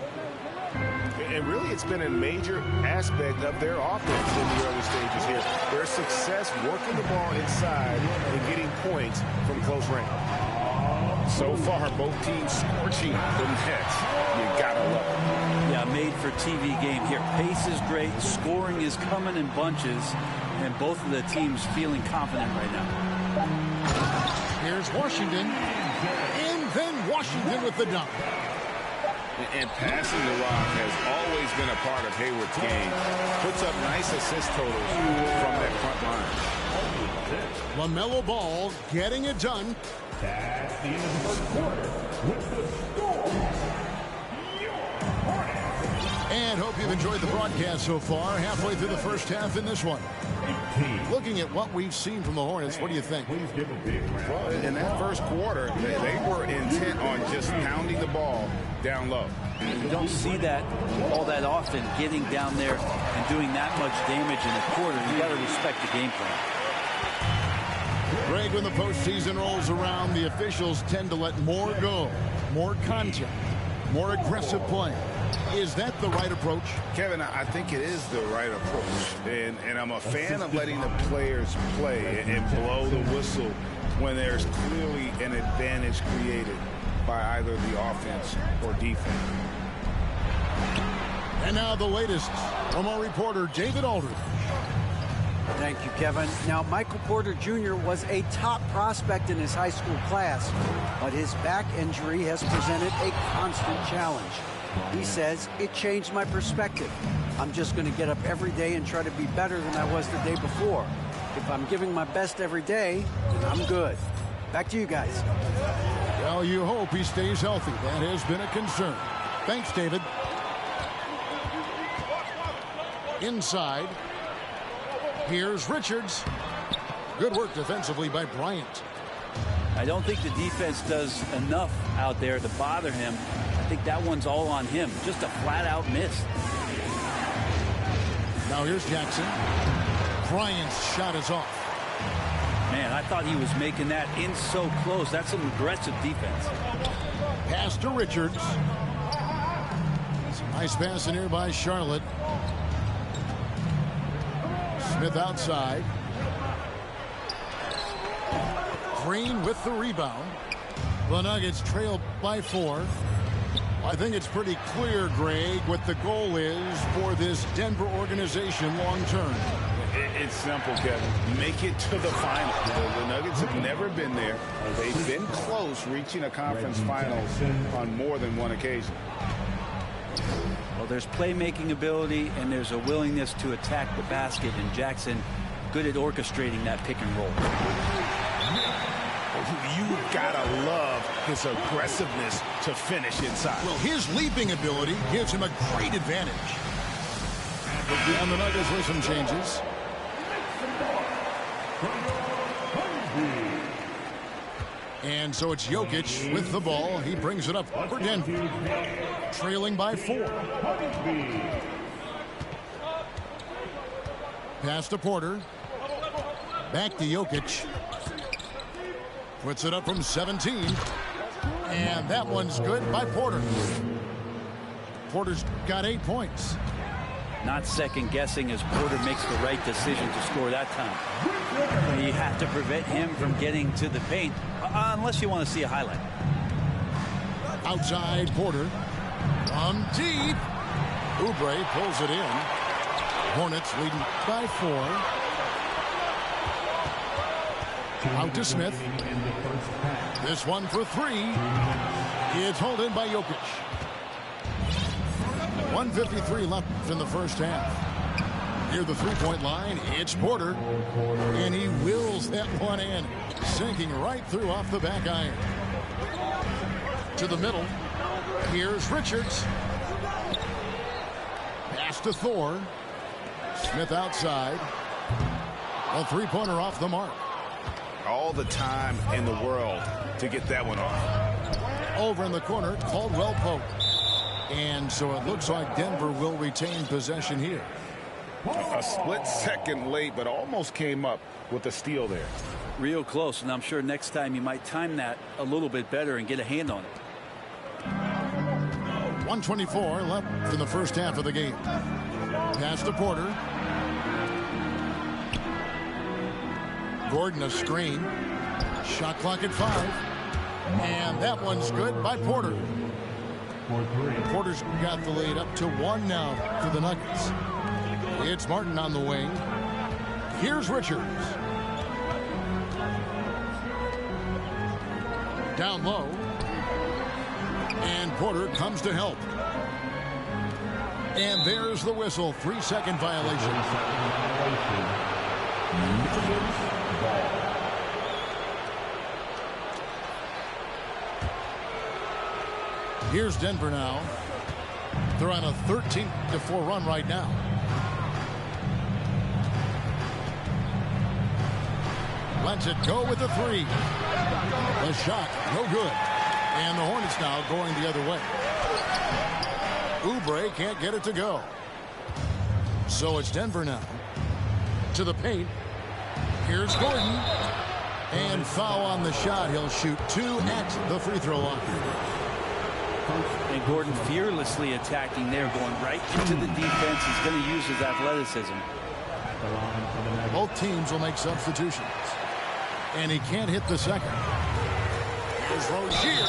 And really, it's been a major aspect of their offense in the early stages here. Their success working the ball inside and getting points from close range. So far, both teams scorching the nets. You gotta love it. Yeah, made for TV game here. Pace is great. Scoring is coming in bunches. And both of the teams feeling confident right now. Here's Washington. And then Washington with the dunk. And passing the rock has always been a part of Hayward's game. Puts up nice assist totals from that front line. LaMelo Ball getting it done. That's the end of the first quarter with the score. And hope you've enjoyed the broadcast so far. Halfway through the first half in this one. Looking at what we've seen from the Hornets, what do you think? Well, in that first quarter, they were intent on just pounding the ball down low. You don't see that all that often, getting down there and doing that much damage in a quarter. You got to respect the game plan. Greg, when the postseason rolls around, the officials tend to let more go, more contact, more aggressive play. Is that the right approach? Kevin, I think it is the right approach. And I'm a fan of letting the players play and blow the whistle when there's clearly an advantage created by either the offense or defense. And now the latest from our reporter, David Aldridge. Thank you, Kevin. Now, Michael Porter Jr. was a top prospect in his high school class, but his back injury has presented a constant challenge. He says, it changed my perspective. I'm just going to get up every day and try to be better than I was the day before. If I'm giving my best every day, then I'm good. Back to you guys. Well, you hope he stays healthy. That has been a concern. Thanks, David. Inside. Here's Richards. Good work defensively by Bryant. I don't think the defense does enough out there to bother him. I think that one's all on him. Just a flat-out miss. Now here's Jackson. Bryant's shot is off. Man, I thought he was making that in so close. That's some aggressive defense. Pass to Richards. Some nice pass in here by Charlotte. Smith outside. Green with the rebound. The Nuggets trail by 4. I think it's pretty clear, Greg, what the goal is for this Denver organization long term. It's simple, Kevin. Make it to the final. The Nuggets have never been there. They've been close reaching a conference finals on more than one occasion. Well, there's playmaking ability and there's a willingness to attack the basket, and Jackson good at orchestrating that pick and roll. You've got to love his aggressiveness to finish inside. Well, his leaping ability gives him a great advantage. And the Nuggets with some changes. And so it's Jokic with the ball. He brings it up for Denver, trailing by 4. Pass to Porter. Back to Jokic. Puts it up from 17. And that one's good by Porter. Porter's got 8 points. Not second guessing as Porter makes the right decision to score that time. You have to prevent him from getting to the paint unless you want to see a highlight. Outside Porter. On deep. Oubre pulls it in. Hornets leading by 4. Out to Smith. This one for 3. It's hauled in by Jokic. 1:53 left in the first half. Near the three-point line, it's Porter. And he wills that one in, sinking right through off the back iron. To the middle. Here's Richards. Pass to Thor. Smith outside. A three-pointer off the mark. All the time in the world to get that one off. Over in the corner, Caldwell Pope. And so it looks like Denver will retain possession here. A split second late, but almost came up with a steal there. Real close, and I'm sure next time you might time that a little bit better and get a hand on it. 1:24 left in the first half of the game. Pass to Porter. Gordon a screen. Shot clock at 5. And that one's good by Porter. Porter's got the lead up to 1 now for the Nuggets. It's Martin on the wing. Here's Richards. Down low. And Porter comes to help. And there's the whistle. 3-second violation. Here's Denver now. They're on a 13-4 run right now. Lets it go with the 3. The shot, no good. And the Hornets now going the other way. Oubre can't get it to go. So it's Denver now. To the paint. Here's Gordon. And foul on the shot. He'll shoot 2 at the free throw line. And Gordon fearlessly attacking there, going right into the defense. He's going to use his athleticism. Both teams will make substitutions. And he can't hit the second. Here's Rozier.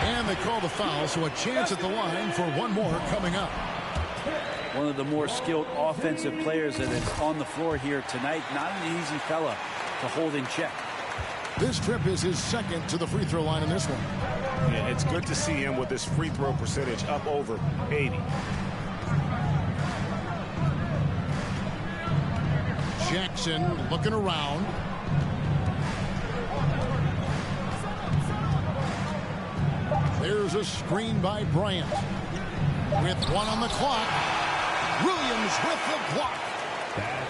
And they call the foul, so a chance at the line for one more coming up. One of the more skilled offensive players that is on the floor here tonight. Not an easy fella to hold in check. This trip is his second to the free throw line in this one. Yeah, it's good to see him with his free throw percentage up over 80. Jackson looking around. There's a screen by Bryant. With 1 on the clock. Williams with the block.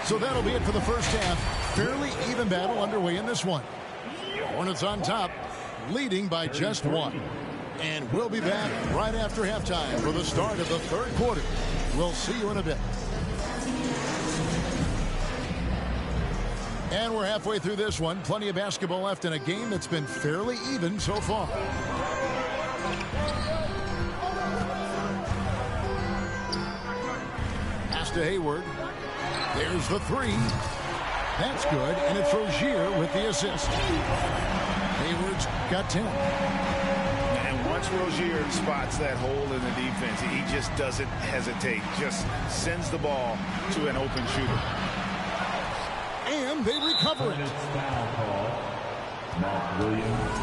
So that'll be it for the first half. Fairly even battle underway in this one. Hornets on top, leading by just 1. And we'll be back right after halftime for the start of the third quarter. We'll see you in a bit. And we're halfway through this one. Plenty of basketball left in a game that's been fairly even so far. Pass to Hayward. There's the 3. That's good, and it's Rozier with the assist. Hayward's got 10. And once Rozier spots that hole in the defense, he just doesn't hesitate. Just sends the ball to an open shooter. And they recover it. Foul call. Mark Williams.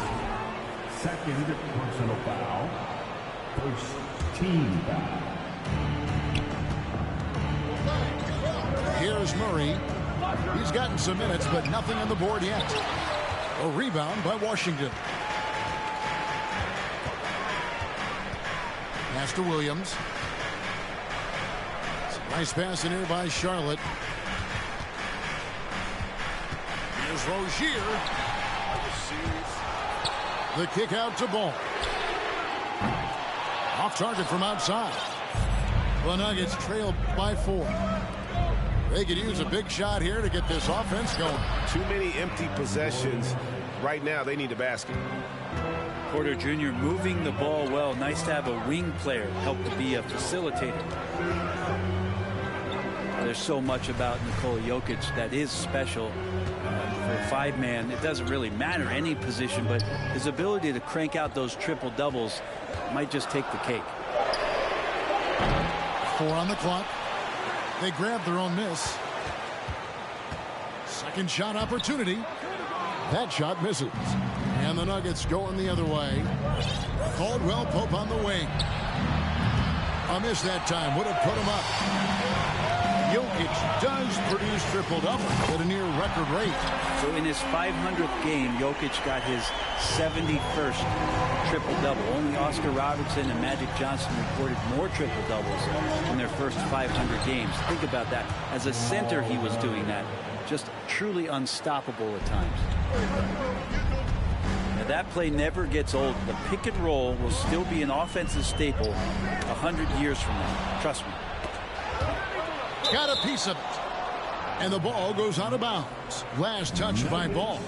Second personal foul. First team foul. Here's Murray. He's gotten some minutes, but nothing on the board yet. A rebound by Washington. Pass to Williams. Nice pass in here by Charlotte. Here's Rozier. The kick out to Ball. Off target from outside. The Nuggets trail by 4. They could use a big shot here to get this offense going. Too many empty possessions. Right now, they need a basket. Porter Jr. moving the ball well. Nice to have a wing player help to be a facilitator. There's so much about Nikola Jokic that is special. For a 5-man, it doesn't really matter any position, but his ability to crank out those triple doubles might just take the cake. 4 on the clock. They grab their own miss. Second shot opportunity. That shot misses. And the Nuggets going the other way. Caldwell Pope on the wing. A miss that time would have put him up. Jokic does produce triple-double at a near record rate. So in his 500th game, Jokic got his 71st triple-double. Only Oscar Robertson and Magic Johnson recorded more triple-doubles in their first 500 games. Think about that. As a center, he was doing that. Just truly unstoppable at times. Now, that play never gets old. The pick and roll will still be an offensive staple 100 years from now. Trust me. Got a piece of it. And the ball goes out of bounds. Last touch by Ball.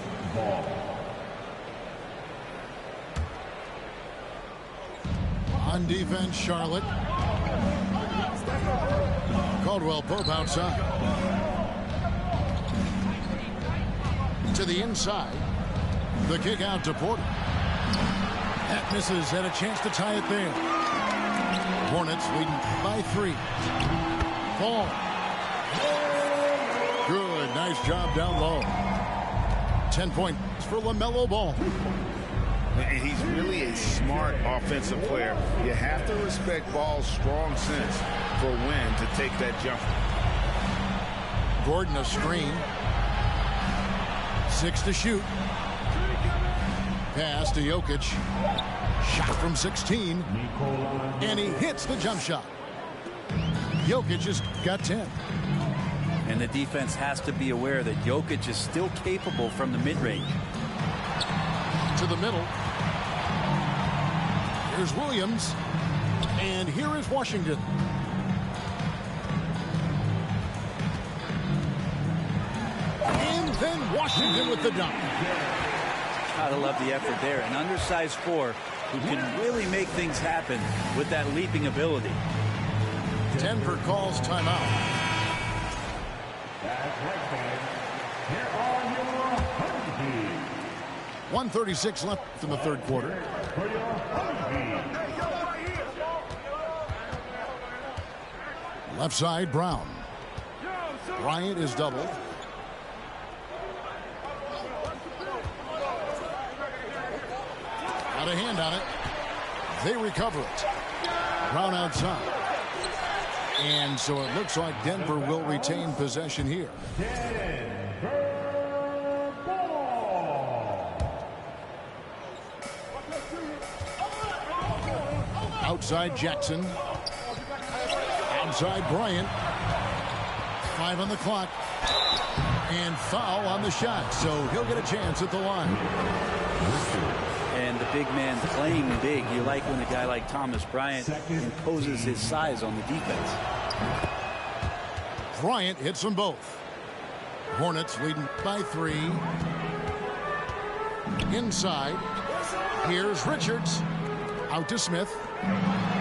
On defense, Charlotte. Caldwell Pope outside. To the inside. The kick out to Porter. That misses. Had a chance to tie it there. Hornets leading by 3. Ball. Good. Nice job down low. 10 points for LaMelo Ball. And he's really a smart offensive player. You have to respect Ball's strong sense for when to take that jumper. Gordon a screen. 6 to shoot. Pass to Jokic. Shot from 16. And he hits the jump shot. Jokic just got 10. And the defense has to be aware that Jokic is still capable from the mid-range. To the middle. Here's Williams. And here is Washington. And then Washington with the dunk. Gotta love the effort there. An undersized 4 who can really make things happen with that leaping ability. Denver calls timeout. 1:36 left in the third quarter. Left side, Brown. Bryant is doubled. Got a hand on it. They recover it. Brown outside. And so it looks like Denver will retain possession here. Outside Jackson. Outside Bryant. 5 on the clock. And foul on the shot. So he'll get a chance at the line. And the big man playing big. You like when a guy like Thomas Bryant imposes his size on the defense. Bryant hits them both. Hornets leading by 3. Inside. Here's Richards. Out to Smith.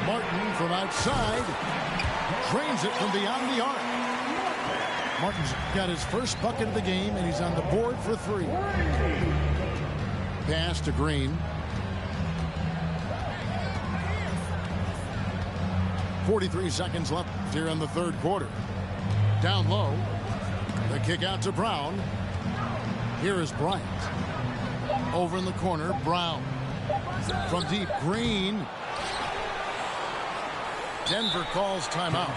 Martin from outside. Drains it from beyond the arc. Martin's got his first bucket of the game, and he's on the board for 3. Pass to Green. 43 seconds left here in the third quarter. Down low. The kick out to Brown. Here is Bryant. Over in the corner, Brown. From deep, Green. Denver calls timeout.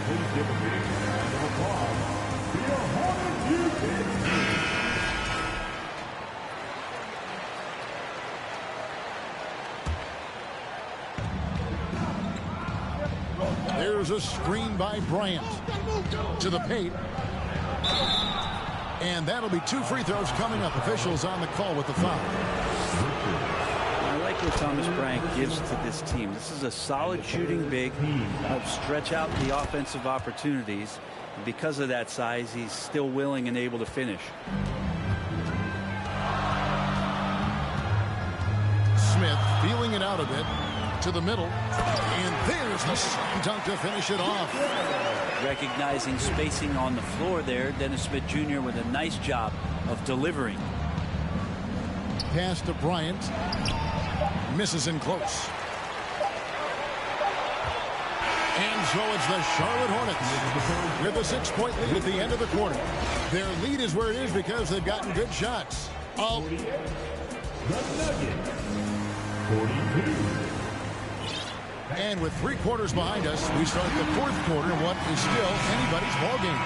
Please give a big round of applause for your Hornets Houston. There's a screen by Bryant to the paint. And that'll be 2 free throws coming up. Officials on the call with the foul. I like what Thomas Bryant gives to this team. This is a solid shooting big, helps stretch out the offensive opportunities. And because of that size, he's still willing and able to finish. Smith feeling it out a bit to the middle. And there's the slam dunk to finish it off. Recognizing spacing on the floor there, Dennis Smith Jr. with a nice job of delivering. Pass to Bryant. Misses in close. And so it's the Charlotte Hornets with a 6-point lead at the end of the quarter. Their lead is where it is because they've gotten good shots. The Nuggets, 42. And with 3 quarters behind us, we start the 4th quarter in what is still anybody's ball game.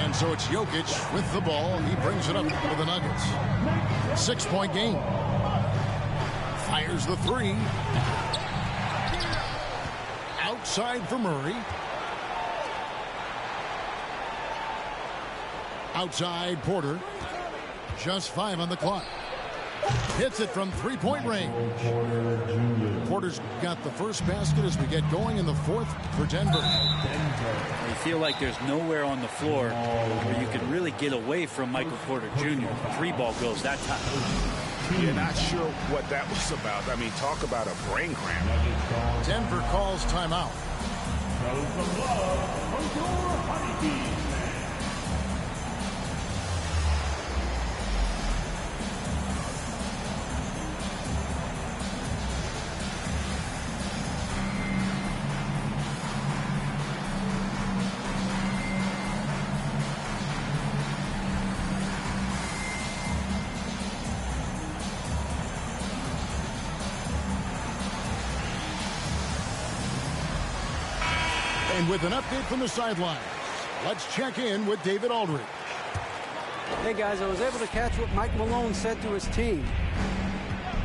And so it's Jokic with the ball. He brings it up for the Nuggets. 6-point game. Fires the 3. Outside for Murray. Outside Porter. Just 5 on the clock. Hits it from 3-point range. Porter's got the first basket as we get going in the 4th for Denver. You feel like there's nowhere on the floor where you can really get away from Michael Porter Jr. The 3-ball goes that time. You're not sure what that was about. I mean, talk about a brain cramp. Denver calls timeout. Show some love for your Honeybees. And with an update from the sidelines, let's check in with David Aldridge. Hey guys, I was able to catch what Mike Malone said to his team.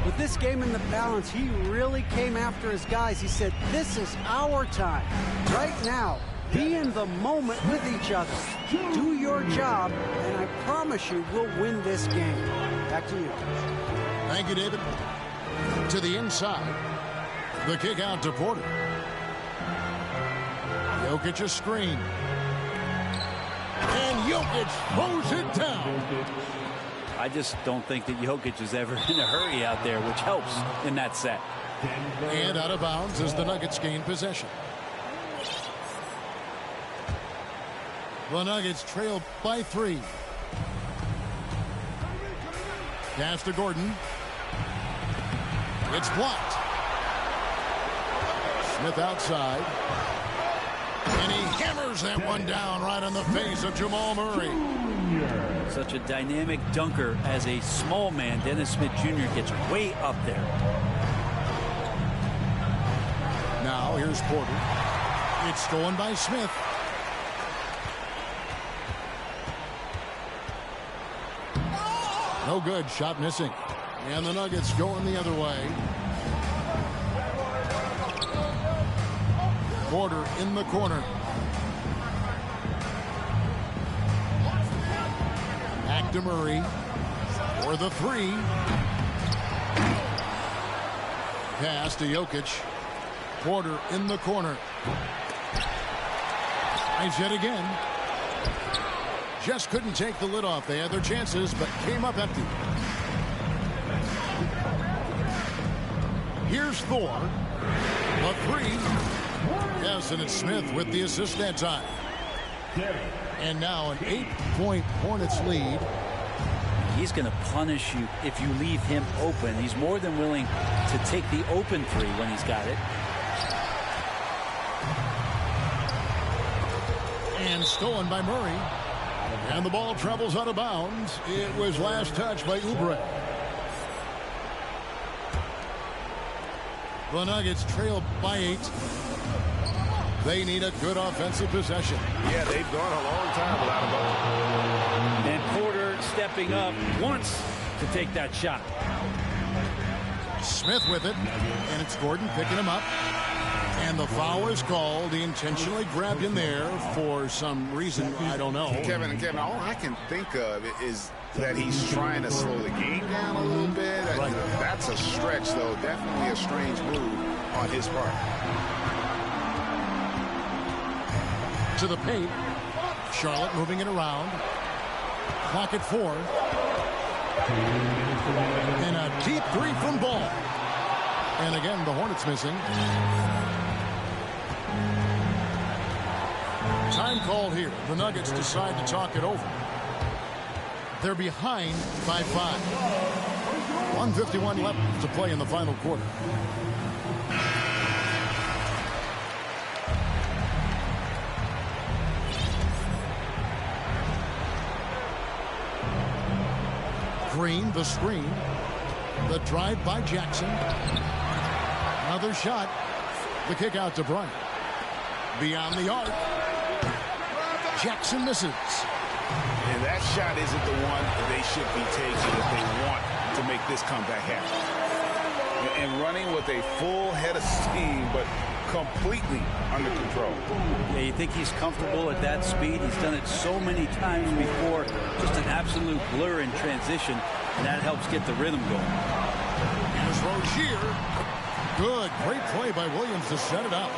With this game in the balance, he really came after his guys. He said, this is our time. Right now, be in the moment with each other. Do your job, and I promise you we'll win this game. Back to you. Thank you, David. To the inside. The kick out to Porter. Jokic a screen. And Jokic throws it down. I just don't think that Jokic is ever in a hurry out there, which helps in that set. And out of bounds as the Nuggets gain possession. The Nuggets trail by 3. Pass to Gordon. It's blocked. Smith outside. And he hammers that one down right on the face of Jamal Murray. Such a dynamic dunker as a small man. Dennis Smith Jr. gets way up there. Now here's Porter. It's stolen by Smith. No good. Shot missing. And the Nuggets going the other way. Porter in the corner. Back to Murray for the 3. Pass to Jokic. Porter in the corner. Tries yet again. Just couldn't take the lid off. They had their chances, but came up empty. Here's Thor. The 3. Yes, and it's Smith with the assist that time. And now an 8-point Hornets lead. He's going to punish you if you leave him open. He's more than willing to take the open 3 when he's got it. And stolen by Murray. And the ball travels out of bounds. It was last touched by Oubre. The Nuggets trail by 8. They need a good offensive possession. Yeah, they've gone a long time without a ball. And Porter stepping up once to take that shot. Smith with it, and it's Gordon picking him up. And the foul is called. He intentionally grabbed him there for some reason, I don't know. Kevin, all I can think of is that he's trying to slow the game down a little bit. Right. That's a stretch, though. Definitely a strange move on his part. To the paint. Charlotte moving it around. Clock at 4. And a deep 3 from Ball. And again, the Hornets missing. Time called here. The Nuggets decide to talk it over. They're behind by 5. 1:51 left to play in the final quarter. Green, the screen. The drive by Jackson. Another shot. The kick out to Bryant. Beyond the arc. Jackson misses. And that shot isn't the one they should be taking if they want to make this comeback happen. And running with a full head of steam, but completely under control. Yeah, you think he's comfortable at that speed. He's done it so many times before. Just an absolute blur in transition, and that helps get the rhythm going. Here's Rozier. Good. Great play by Williams to set it up.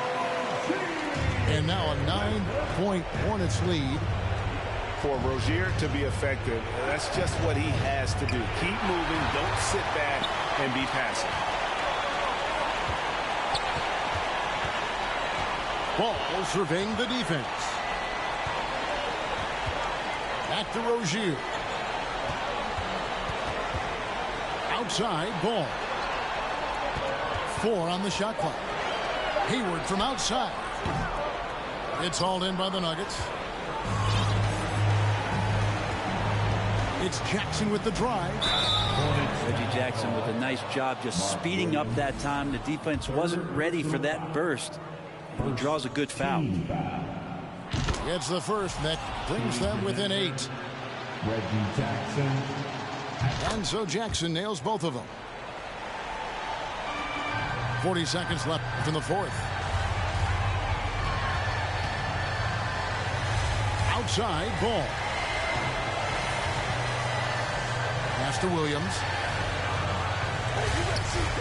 And now a 9-point Hornets lead. For Rozier to be effective, that's just what he has to do. Keep moving, don't sit back and be passive. Ball surveying the defense. Back to Rozier. Outside, Ball. 4 on the shot clock. Hayward from outside. It's hauled in by the Nuggets. It's Jackson with the drive. Reggie Jackson with a nice job just speeding up that time. The defense wasn't ready for that burst. He draws a good foul. It's the first that brings them within 8. Reggie Jackson. And so Jackson nails both of them. 40 seconds left in the fourth. Outside, Ball. Pass to Williams.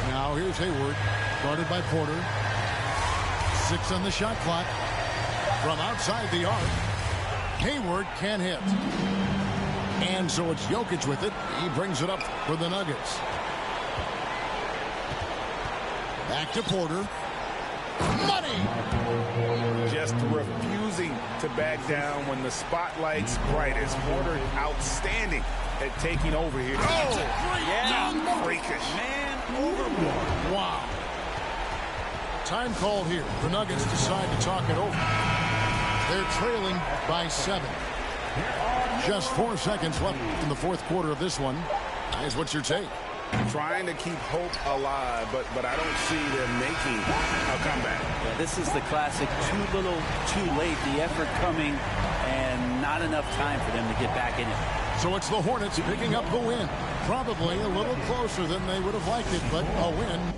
Now here's Hayward, guarded by Porter. 6 on the shot clock. From outside the arc, Hayward can't hit. And so it's Jokic with it. He brings it up for the Nuggets. Back to Porter. Money! Just refusing to back down when the spotlight's brightest. Porter outstanding at taking over here. Oh! Yeah. Freakish. Man overboard. Wow. Time called here. The Nuggets decide to talk it over. They're trailing by 7. Just 4 seconds left in the fourth quarter of this one. Guys, what's your take? Trying to keep hope alive, but I don't see them making a comeback. Yeah, this is the classic too little, too late. The effort coming and not enough time for them to get back in it. So it's the Hornets picking up the win. Probably a little closer than they would have liked it, but a win.